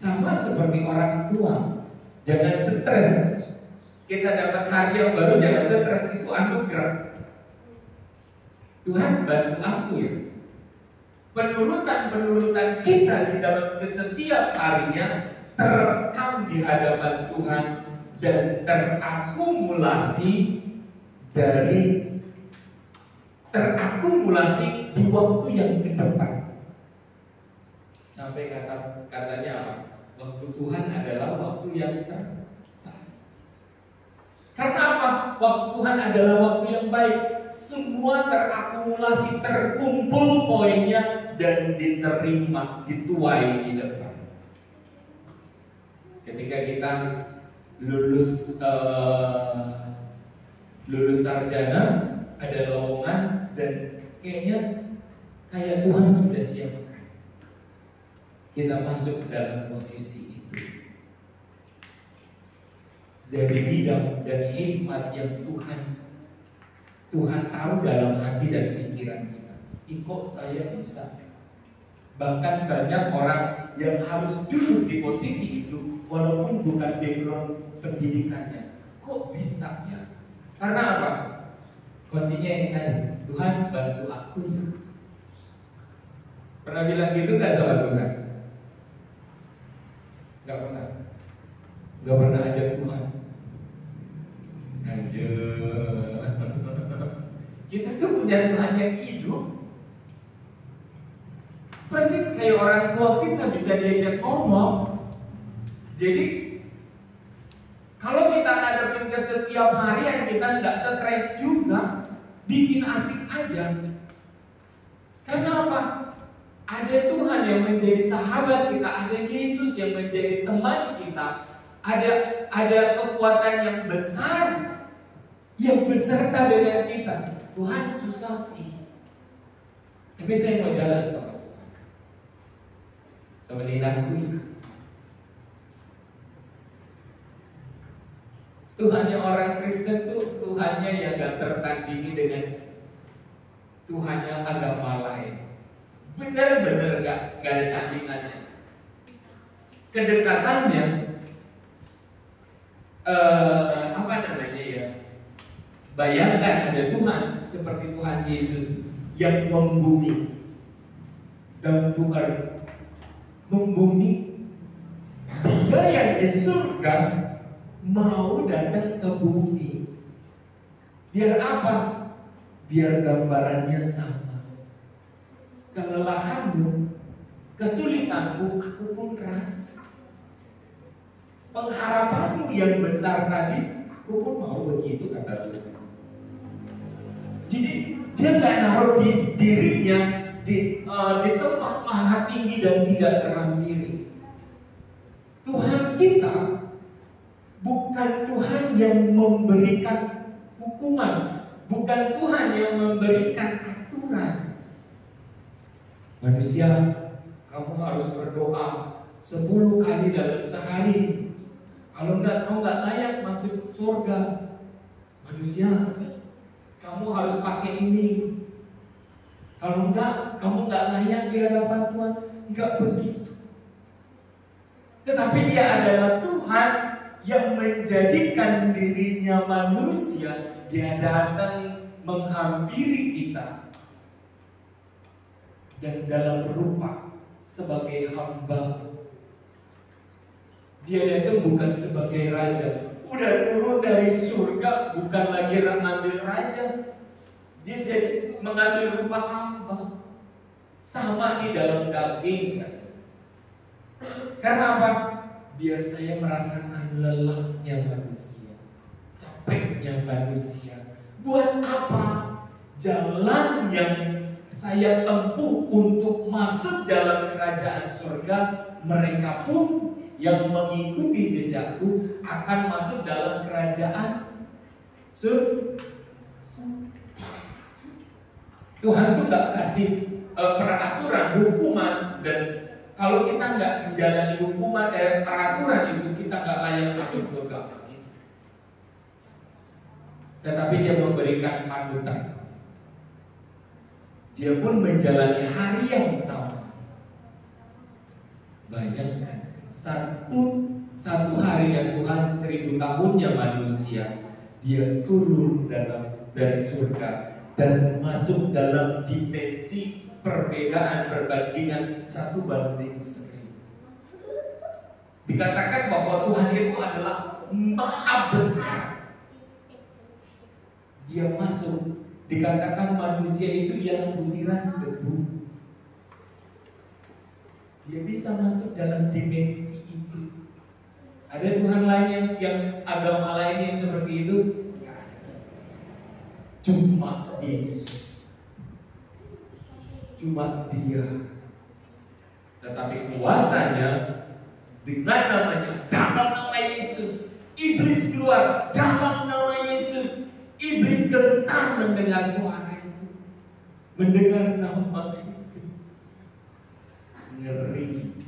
Sama seperti orang tua. Jangan stres. Kita dapat hari yang baru, jangan stres. Itu anugerah. Tuhan bantu aku ya. Penurutan kita di dalam setiap harinya terekam di hadapan Tuhan dan terakumulasi di waktu yang ke depan. Sampai katanya apa? Waktu Tuhan adalah waktu yang terbaik. Karena apa? Waktu Tuhan adalah waktu yang baik. Semua terakumulasi, terkumpul poinnya dan diterima, dituai di depan. Ketika kita lulus sarjana, ada lowongan dan kayak Tuhan sudah siapkan. Kita masuk ke dalam posisi itu. Dari bidang dan hikmat yang Tuhan taruh dalam hati dan pikiran kita. Kok saya bisa? Bahkan banyak orang yang harus duduk di posisi itu walaupun bukan background pendidikannya. Kok bisa ya? Karena apa? Kuncinya yang tadi, Tuhan bantu aku ya. Pernah bilang gitu gak sama Tuhan? Gak pernah. Gak pernah ajak Tuhan. Aja. Kita tuh punya Tuhan yang hidup. Persis kayak orang tua kita bisa diajak ngomong. Jadi kalau kita ngadepin ke setiap harian kita nggak stres juga, bikin asik aja. Karena apa? Ada Tuhan yang menjadi sahabat kita, ada Yesus yang menjadi teman kita, ada kekuatan yang besar yang beserta dengan kita. Tuhan susah sih, tapi saya mau jalan sama Tuhan. Temenin aku ya. Tuhannya orang Kristen tuh Tuhannya yang gak tertandingi dengan Tuhannya agama lain. Benar-benar gak ada tandingannya. Kedekatannya apa namanya ya? Bayangkan ada Tuhan seperti Tuhan Yesus yang membumi, down to earth, membumi. Dia yang di surga mau datang ke bumi. Biar apa? Biar gambarannya sama. Kelelahanmu, kesulitanmu, aku pun rasa. Pengharapanmu yang besar tadi, aku pun mau begitu, kata Tuhan. Jadi dia nggak naruh di dirinya di tempat maha tinggi dan tidak terhampiri. Tuhan kita bukan Tuhan yang memberikan hukuman, bukan Tuhan yang memberikan aturan. Manusia, kamu harus berdoa 10 kali dalam sehari. Kalau enggak, kamu nggak layak masuk surga. Manusia, kamu harus pakai ini. Kalau enggak, kamu nggak layak di hadapan Tuhan. Enggak begitu. Tetapi Dia adalah Tuhan yang menjadikan dirinya manusia. Dia datang menghampiri kita. dan dalam rupa sebagai hamba. Dia datang bukan sebagai raja, udah turun dari surga bukan lagi mengambil raja, dia jadi mengambil rupa hamba. Sama di dalam daging. Karena apa? Biar saya merasakan lelahnya manusia, capeknya manusia. Buat apa? Jalan yang saya tempuh untuk masuk dalam kerajaan surga, mereka pun yang mengikuti jejakku akan masuk dalam kerajaan surga. Tuhan tuh gak kasih peraturan, hukuman, dan kalau kita nggak menjalani hukuman peraturan itu, kita nggak layak masuk surga. Tetapi dia memberikan panutan. Dia pun menjalani hari yang sama. Bayangkan, satu harinya Tuhan, 1000 tahunnya manusia. Dia turun dari surga dan masuk dalam dimensi perbedaan perbandingan 1:1000. Dikatakan bahwa Tuhan itu adalah maha besar. Dia masuk, dikatakan manusia itu ialah butiran debu. Dia bisa masuk dalam dimensi itu. Ada Tuhan lain yang agama lain yang seperti itu? Cuma Yesus, cuma Dia. Tetapi kuasanya dengan namanya, dalam nama Yesus, iblis keluar. Dalam nama Yesus, iblis gentar mendengar suara itu, mendengar nama itu. Ngeri.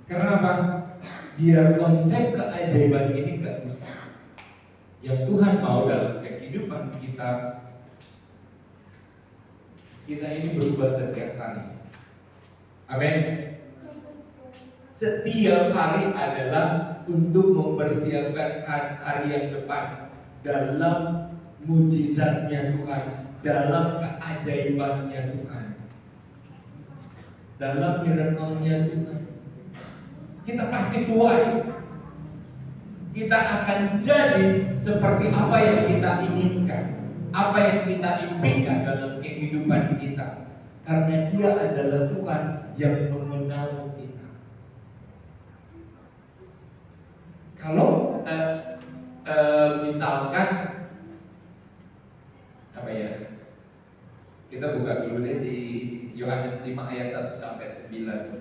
Kenapa? Biar konsep keajaiban ini gak rusak. Yang Tuhan mau dalam kehidupan kita ini berubah setiap hari. Amin. Setiap hari adalah untuk mempersiapkan hari yang depan dalam mujizatnya Tuhan, dalam keajaibannya Tuhan, dalam miracle-nya Tuhan. Kita pasti tua ya. Kita akan jadi seperti apa yang kita inginkan, apa yang kita impikan dalam kehidupan kita, karena Dia adalah Tuhan yang mengenal kita. Kalau misalkan apa ya, kita buka dulu deh di Yohanes 5 ayat 1 sampai 9.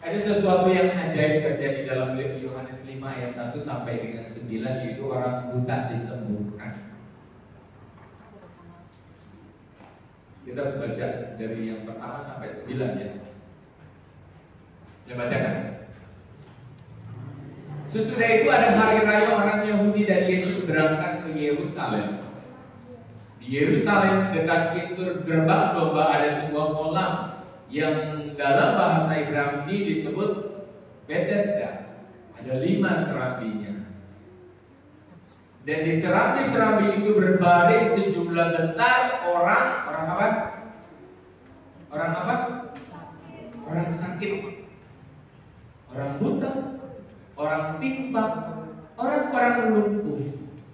Ada sesuatu yang ajaib terjadi dalam Yohanes 5 ayat 1 sampai dengan 9, yaitu orang buta disembuhkan. Kita baca dari yang pertama sampai 9 ya. Saya bacakan. Sesudah itu ada hari raya orang Yahudi dan Yesus berangkat ke Yerusalem. Di Yerusalem dekat pintu gerbang domba ada sebuah kolam yang dalam bahasa Ibrani disebut Bethesda. Ada 5 serambinya. Dan di serambi-serambi itu berbaring sejumlah besar orang apa? Orang apa? Orang sakit, orang buta, orang timpang, orang-orang lumpuh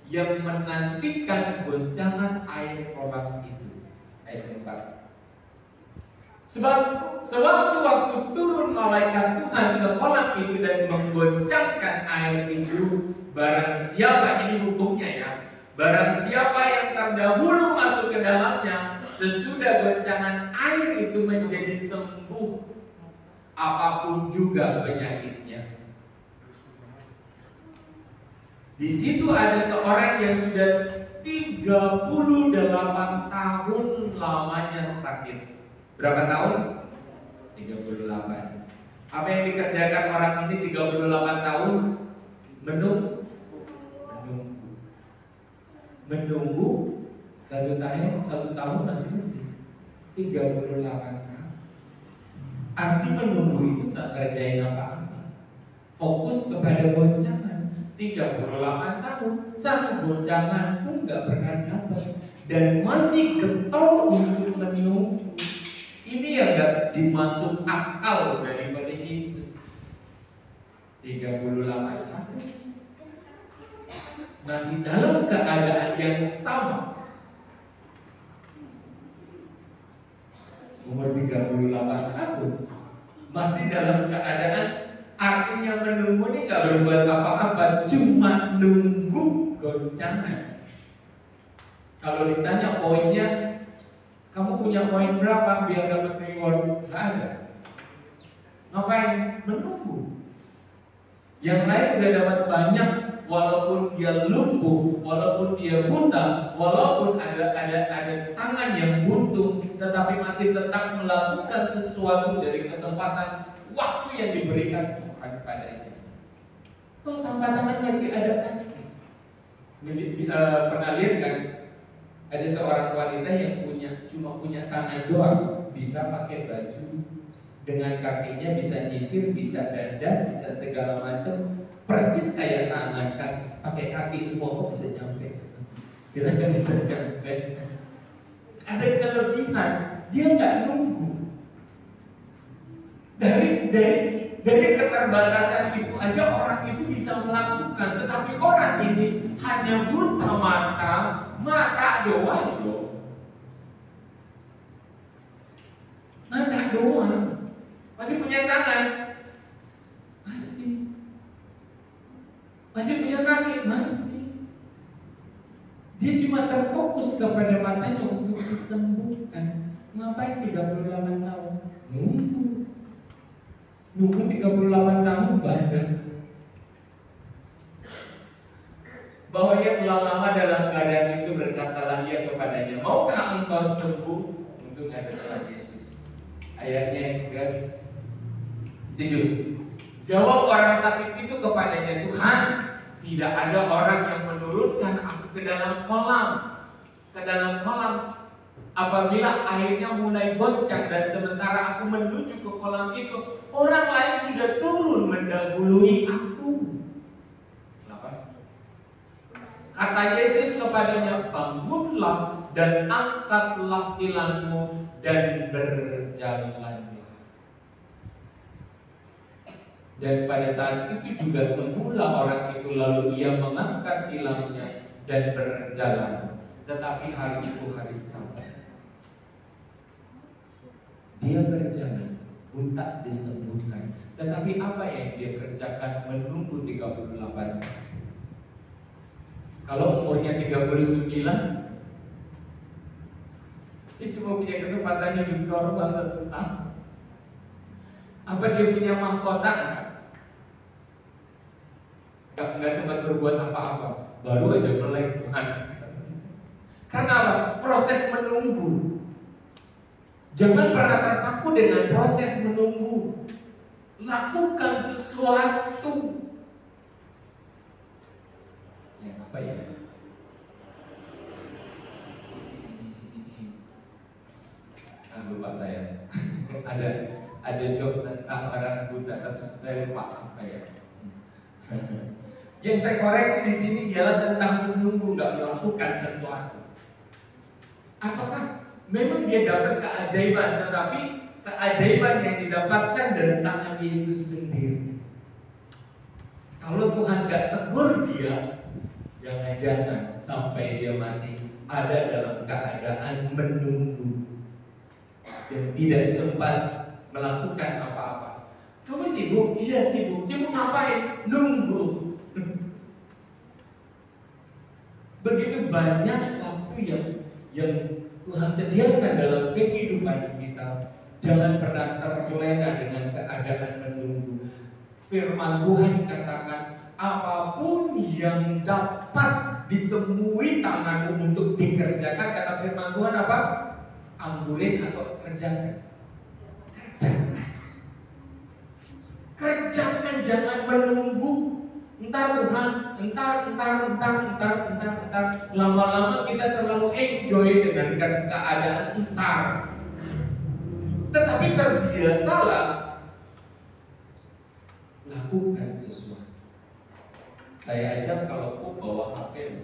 yang menantikan goncangan air kolam itu. Ayat 4. Sebab sewaktu turun malaikat Tuhan ke kolam itu dan menggoncangkan air itu, barang siapa, ini hukumnya ya, barang siapa yang terdahulu masuk ke dalamnya, sesudah goncangan air itu menjadi sembuh, apapun juga penyakitnya. Di situ ada seorang yang sudah 38 tahun lamanya sakit. Berapa tahun? 38. Apa yang dikerjakan orang ini 38 tahun? Menunggu 1 tahun masih mungkin 38 tahun. Arti menunggu itu tak kerjain apa-apa, fokus kepada goncangan 38 tahun. satu goncangan pun nggak pernah dapat, dan masih getol untuk menunggu. Ini yang nggak dimasuk akal daripada Yesus. 38 tahun masih dalam keadaan yang sama. Umur 38 tahun masih dalam keadaan, artinya menunggu ini gak berbuat apa-apa, cuma nunggu goncangan. Kalau ditanya poinnya, kamu punya poin berapa biar dapat reward? Gak ada. Ngapain? Menunggu. Yang lain udah dapat banyak, walaupun dia lumpuh, walaupun dia buta, walaupun ada tangan yang buntung, tetapi masih tetap melakukan sesuatu dari kesempatan waktu yang diberikan Tuhan padanya. Toh tanpa tangan masih ada kaki. Pernah lihat kan? Ada seorang wanita yang cuma punya tangan doang, bisa pakai baju, dengan kakinya bisa nyisir, bisa dandan, bisa segala macam. Persis kayak tangan kan, pakai kaki semua kok bisa nyampe. Kita kan bisa nyampe. Ada kelebihan, dia nggak nunggu. Dari keterbatasan itu aja orang itu bisa melakukan, tetapi orang ini hanya buta mata doang loh. Mata doang. Masih punya tangan? Masih punya kaki? Masih. Dia cuma terfokus kepada matanya untuk disembuhkan. Ngapain 38 tahun? Nunggu 38 tahun badan. Bahwa ia telah lama dalam keadaan itu, berkatalah ia kepadanya, maukah engkau sembuh? Untuk ada Tuhan Yesus. Ayatnya yang ke-7. Jawab orang sakit itu kepadanya, Tuhan, tidak ada orang yang menurunkan aku ke dalam kolam. Apabila airnya mulai goncang dan sementara aku menuju ke kolam itu, orang lain sudah turun mendahului aku. Kenapa? Kata Yesus kepadanya, bangunlah dan angkatlah tilangmu dan berjalanlah. Dan pada saat itu juga sembuhlah orang itu, lalu ia mengangkat tilangnya dan berjalan. Tetapi hari itu hari Sabat. Dia berjalan, buta disembuhkan. Tetapi apa yang dia kerjakan? Menunggu 38. Kalau umurnya 39, dia cuma punya kesempatan hidup normal 1 tahun. Apa dia punya mahkota? Nggak sempat berbuat apa-apa, baru aja melek Tuhan. Karena apa? Proses menunggu. Jangan pernah terpaku dengan proses menunggu. Lakukan sesuatu. Ya, apa ya? Lupa saya. ada job tentang orang buta, tapi saya lupa apa ya. Yang saya koreksi di sini ialah tentang menunggu, nggak melakukan sesuatu. Apakah memang dia dapat keajaiban, tetapi keajaiban yang didapatkan dari tangan Yesus sendiri. Kalau Tuhan nggak tegur dia, jangan-jangan sampai dia mati ada dalam keadaan menunggu dan tidak sempat melakukan apa-apa. Kamu sibuk? Iya sibuk. Cuma ngapain? Nunggu. Begitu banyak waktu yang Tuhan sediakan dalam kehidupan kita. Jangan pernah terlena dengan keadaan menunggu. Firman Tuhan katakan, apapun yang dapat ditemui tanganmu untuk dikerjakan, kata firman Tuhan apa? Ambilin atau kerjakan. Kerjakan, jangan menunggu. Entar Tuhan, entar. Lama-lama kita terlalu enjoy dengan keadaan entar. Tetapi terbiasalah lakukan sesuatu. Saya aja kalau bawa HP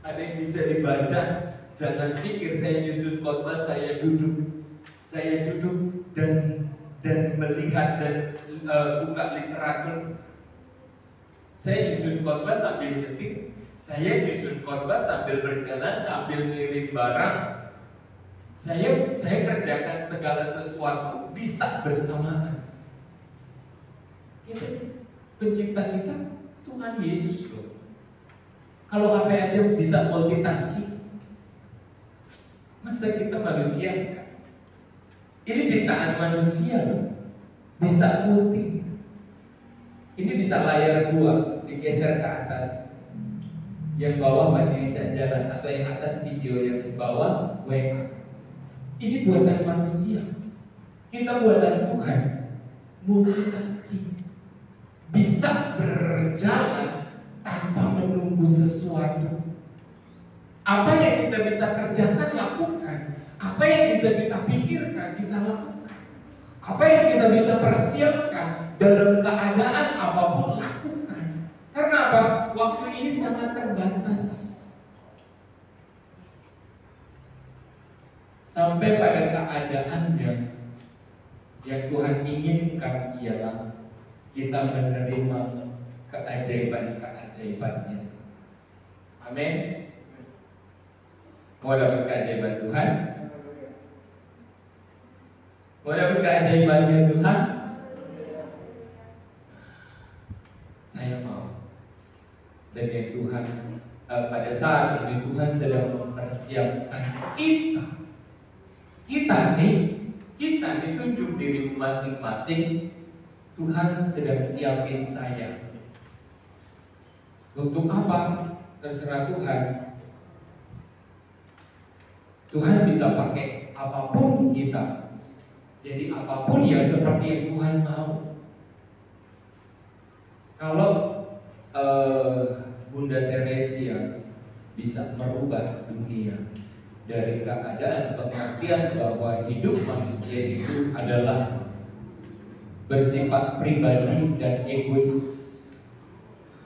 Ada yang bisa dibaca. Jangan pikir saya nyusun khotbah, saya duduk dan melihat dan buka literatur. Saya nyusun khotbah sambil nyetik, saya nyusun khotbah sambil berjalan, sambil ngirim barang. Saya kerjakan segala sesuatu bisa bersamaan. Pencipta kita Tuhan Yesus loh. Kalau HP aja bisa multitasking, masa kita manusia kan? Ini ciptaan manusia loh, bisa multi. Ini bisa layar 2 digeser ke atas, yang bawah masih bisa jalan, atau yang atas video, yang bawah WA. Ini buatan manusia. Kita buatan Tuhan, multitasking, bisa berjalan tanpa menunggu sesuatu. Apa yang kita bisa kerjakan, lakukan. Apa yang bisa kita pikirkan, kita lakukan. Apa yang kita bisa persiapkan dalam keadaan apapun, lakukan. Karena apa? Waktu ini sangat terbatas. Sampai pada keadaan yang Tuhan inginkan ialah kita menerima keajaiban-keajaibannya. Amin. Mau dapat keajaiban Tuhan? Mau dapat keajaibannya Tuhan? Saya mau. Dan yang Tuhan pada saat ini Tuhan sedang mempersiapkan kita tunjuk diri masing-masing. Tuhan sedang siapin saya. Untuk apa? Terserah Tuhan. Tuhan bisa pakai apapun kita. Jadi apapun yang seperti yang Tuhan mau. Kalau Bunda Teresia bisa merubah dunia dari keadaan pengertian bahwa hidup manusia itu adalah bersifat pribadi dan egois,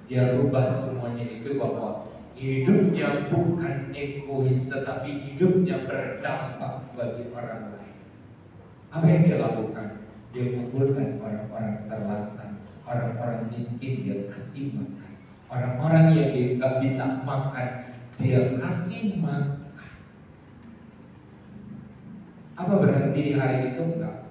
dia rubah semuanya itu bahwa hidupnya bukan egois tetapi hidupnya berdampak bagi orang lain. Apa yang dia lakukan? Dia mengumpulkan orang-orang terlantar, orang-orang miskin dia kasih makan, orang-orang yang dia nggak bisa makan dia kasih makan. Apa berhenti di hari itu? Enggak.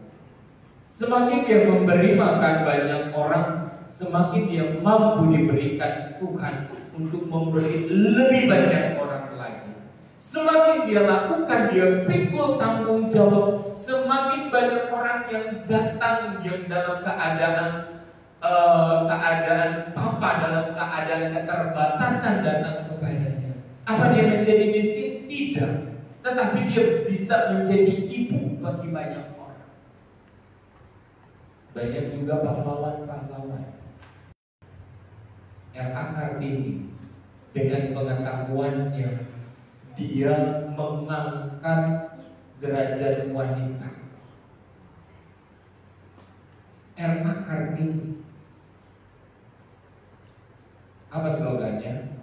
Semakin dia memberi makan banyak orang, semakin dia mampu diberikan Tuhan untuk memberi lebih banyak orang lagi. Semakin dia lakukan, dia pikul tanggung jawab, semakin banyak orang yang datang yang dalam keadaan apa, dalam keadaan keterbatasan datang kepadanya. Apa dia menjadi miskin? Tidak. Tetapi dia bisa menjadi ibu bagi banyak orang. Banyak juga pahlawan-pahlawan. R.A. Kartini dengan pengetahuannya dia mengangkat derajat wanita. R.A. Kartini. Apa slogannya?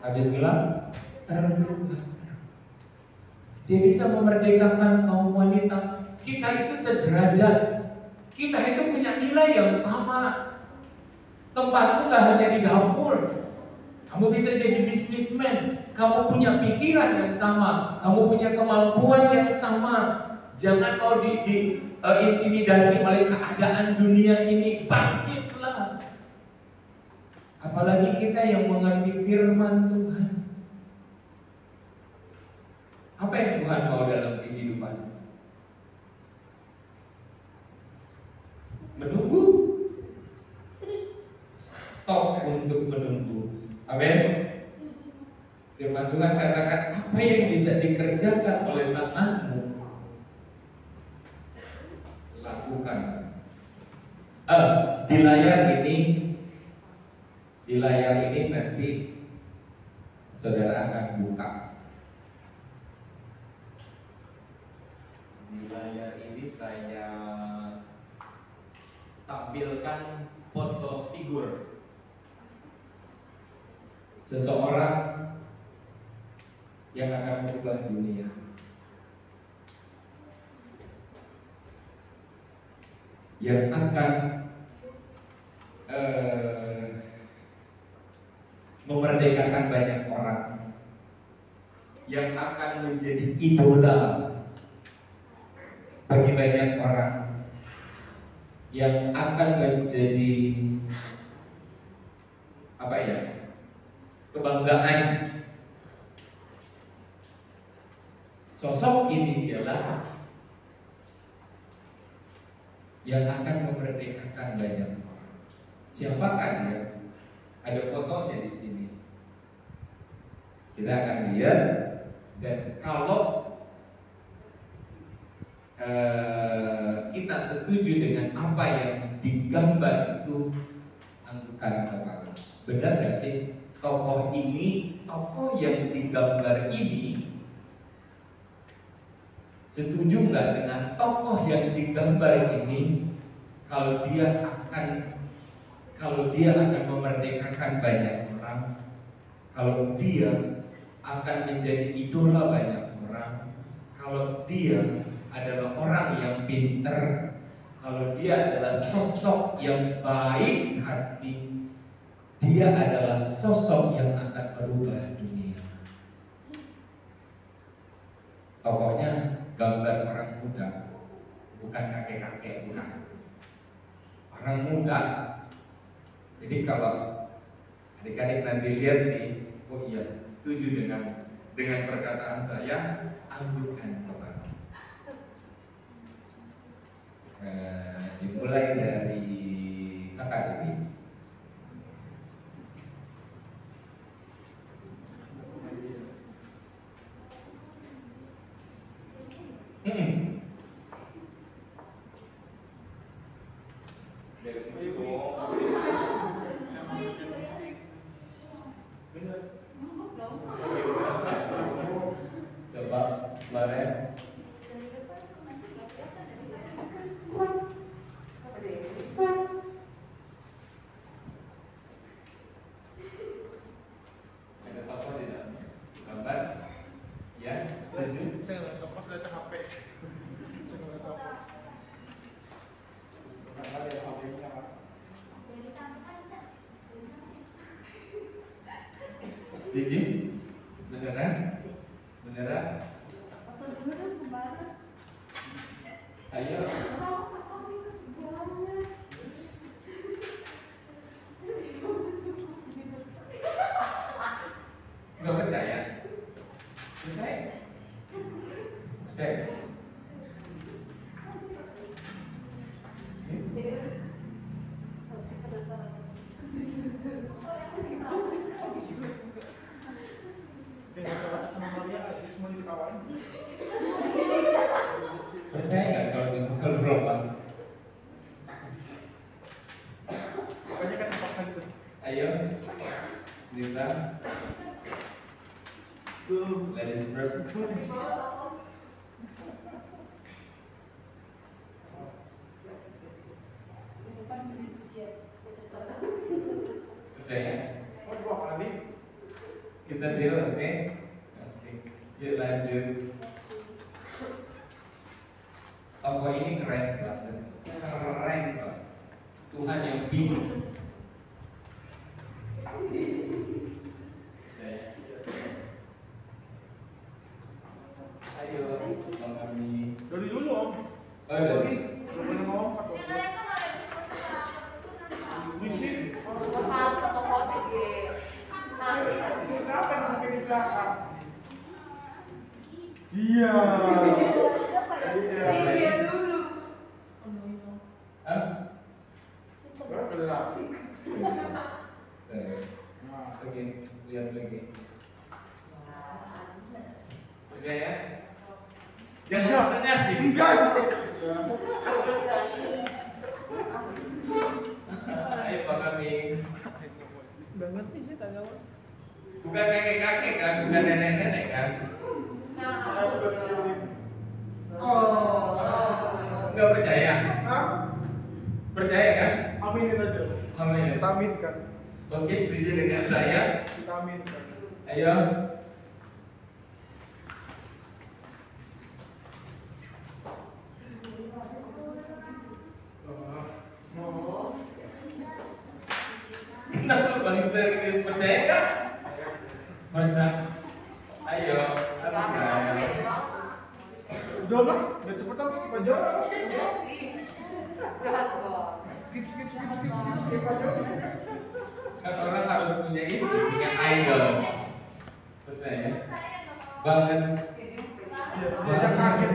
Habis gelap terbitlah. Dia bisa memerdekakan kaum wanita. Kita itu sederajat. Kita itu punya nilai yang sama. Tempatmu gak hanya di dapur. Kamu bisa jadi bisnismen. Kamu punya pikiran yang sama. Kamu punya kemampuan yang sama. Jangan mau diintimidasi oleh keadaan dunia ini. Bangkitlah. Apalagi kita yang mengerti firman Tuhan. Apa yang Tuhan mau dalam kehidupan? Menunggu. Stop untuk menunggu. Amin. Firman Tuhan katakan, apa yang bisa dikerjakan oleh tanganmu, lakukan. Di layar ini nanti saudara akan buka. Di layar ini saya tampilkan foto figur. seseorang yang akan merubah dunia. Yang akan memerdekakan banyak orang, yang akan menjadi idola bagi banyak orang, yang akan menjadi kebanggaan. Sosok ini ialah yang akan memerdekakan banyak orang. Siapakah dia? Ada fotonya di sini. Kita akan lihat, dan kalau kita setuju dengan apa yang digambar itu, anggukan kepala. Benar gak sih? Tokoh yang digambar ini, setuju nggak dengan tokoh yang digambar ini? Kalau dia akan memerdekakan banyak orang, kalau dia akan menjadi idola banyak orang, kalau dia adalah orang yang pinter, kalau dia adalah sosok yang baik hati, dia adalah sosok yang akan merubah dunia. Tokohnya gambar orang muda, bukan kakek-kakek, bukan. Orang muda. Jadi kalau adik-adik nanti lihat nih, oh iya, setuju dengan perkataan saya, anggukan kepala. Dimulai dari kakak ini. Dari sini dong. Coba Laren. Ada apa di dalamnya? Gambar? Ya, setuju? Saya nggak tahu, pas lihat HP. Saya nggak tahu. Karena ada HP-nya kan. Setuju? Beneran? Beneran? Ayo. Nggak percaya? Percaya? Percaya? Semua dikawal. Percaya nggak kalau dipukul berapa? Pokoknya kan paksa itu. Ayo, Nita, ladies first. Percaya? Oh, 2 kali. Kita deal, oke? Oke, yuk lanjut. Tokoh ini keren banget, keren banget. Tuhan yang pilih. Ayo, Bang Kami. Dari dulu om. Oh, dari. Belum pernah ngomong apa? Misi. Siapa yang mungkin di belakang? Iya. Iya dulu. Hah? Bergelap. Oke, lihat lagi. Oke ya. Jangan tengah sih. Enggak. Ayo Bang Kami. Udah ngerti sih tanya apa? Bukan kakek-kakek kan, bukan nenek-nenek kan. Enggak percaya? Hah? Percaya kan? Aminin aja. Amin. Kita aminkan. Oke, setuju dengan saya? Vitamin. Ayo. Kenapa Bang serius percaya kan? Percaya. Ayo. Udah lah, udah cepetan skip aja. Skip aja. Kan orang harus punya itu, punya idol. Percaya? Banget. Diajak kaget.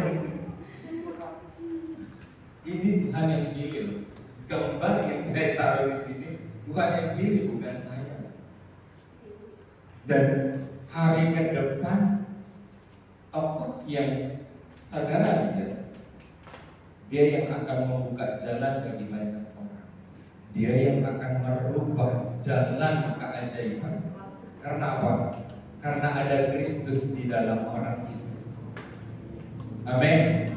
Ini Tuhan yang pilih loh. Gambar yang saya taruh di sini Tuhan yang pilih, bukan saya. Dan hari ke depan apa yang saudara dia yang akan membuka jalan bagi banyak orang. Dia yang akan merubah jalan keajaiban. Karena apa? Karena ada Kristus di dalam orang itu. Amin.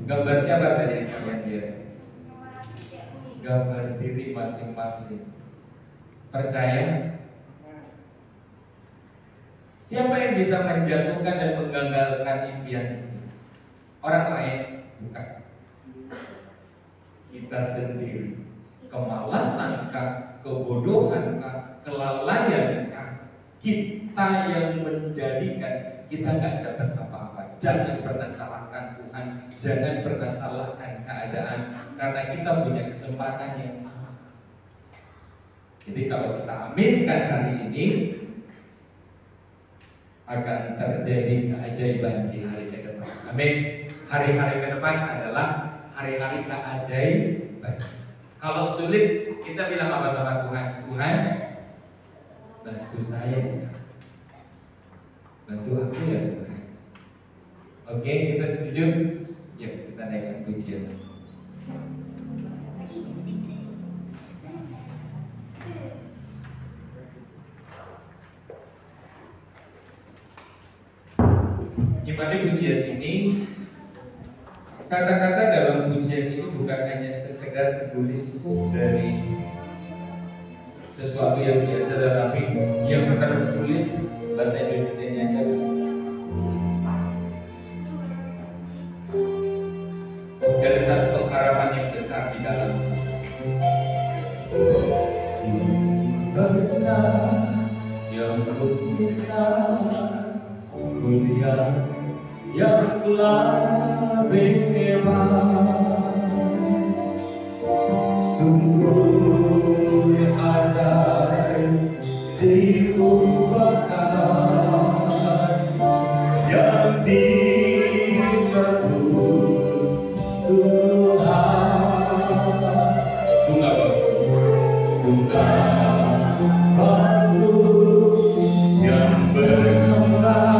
Gambar siapa tadi yang kalian lihat? Gambar diri masing-masing. Percaya? Siapa yang bisa menjatuhkan dan menggagalkan impian ini? Orang lain? Bukan. Kita sendiri. Kemalasankah, kebodohankah, kelalaiankah kita yang menjadikan kita nggak dapat apa-apa? Jangan pernah salahkan Tuhan, jangan pernah salahkan keadaan, karena kita punya kesempatan yang sama. Jadi kalau kita aminkan hari ini, akan terjadi keajaiban di hari ke depan. Amin. Hari-hari ke depan adalah hari-hari keajaiban. Kalau sulit, kita bilang apa sama Tuhan? Tuhan, bantu saya, bantu aku ya Tuhan. Oke, kita setuju? Ya, kita naikkan pujian. Pada pujian ini, kata-kata dalam pujian ini bukan hanya sekedar tertulis dari sesuatu yang biasa, tetapi yang tertulis bahasa Indonesianya aja. Dari satu pengharapan yang besar di dalam. Bangsa yang berkisah kuliah yang telah bebas, sungguh ajaib diubahkan yang ditebus Tuhan. Bunga baru yang berkembang,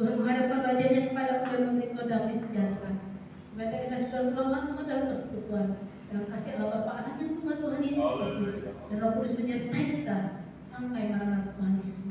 Tuhan menghadapkan wajahnya kepadamu dan memberi kau damai sejahtera. Sebagai kasih Tuhan Tuhan Tuhan dalam persekutuan dalam kasih Allah Bapa Anak yang Tuhan Yesus Kristus dan Roh Kudus menyertai kita sampai maranatha Tuhan Yesus.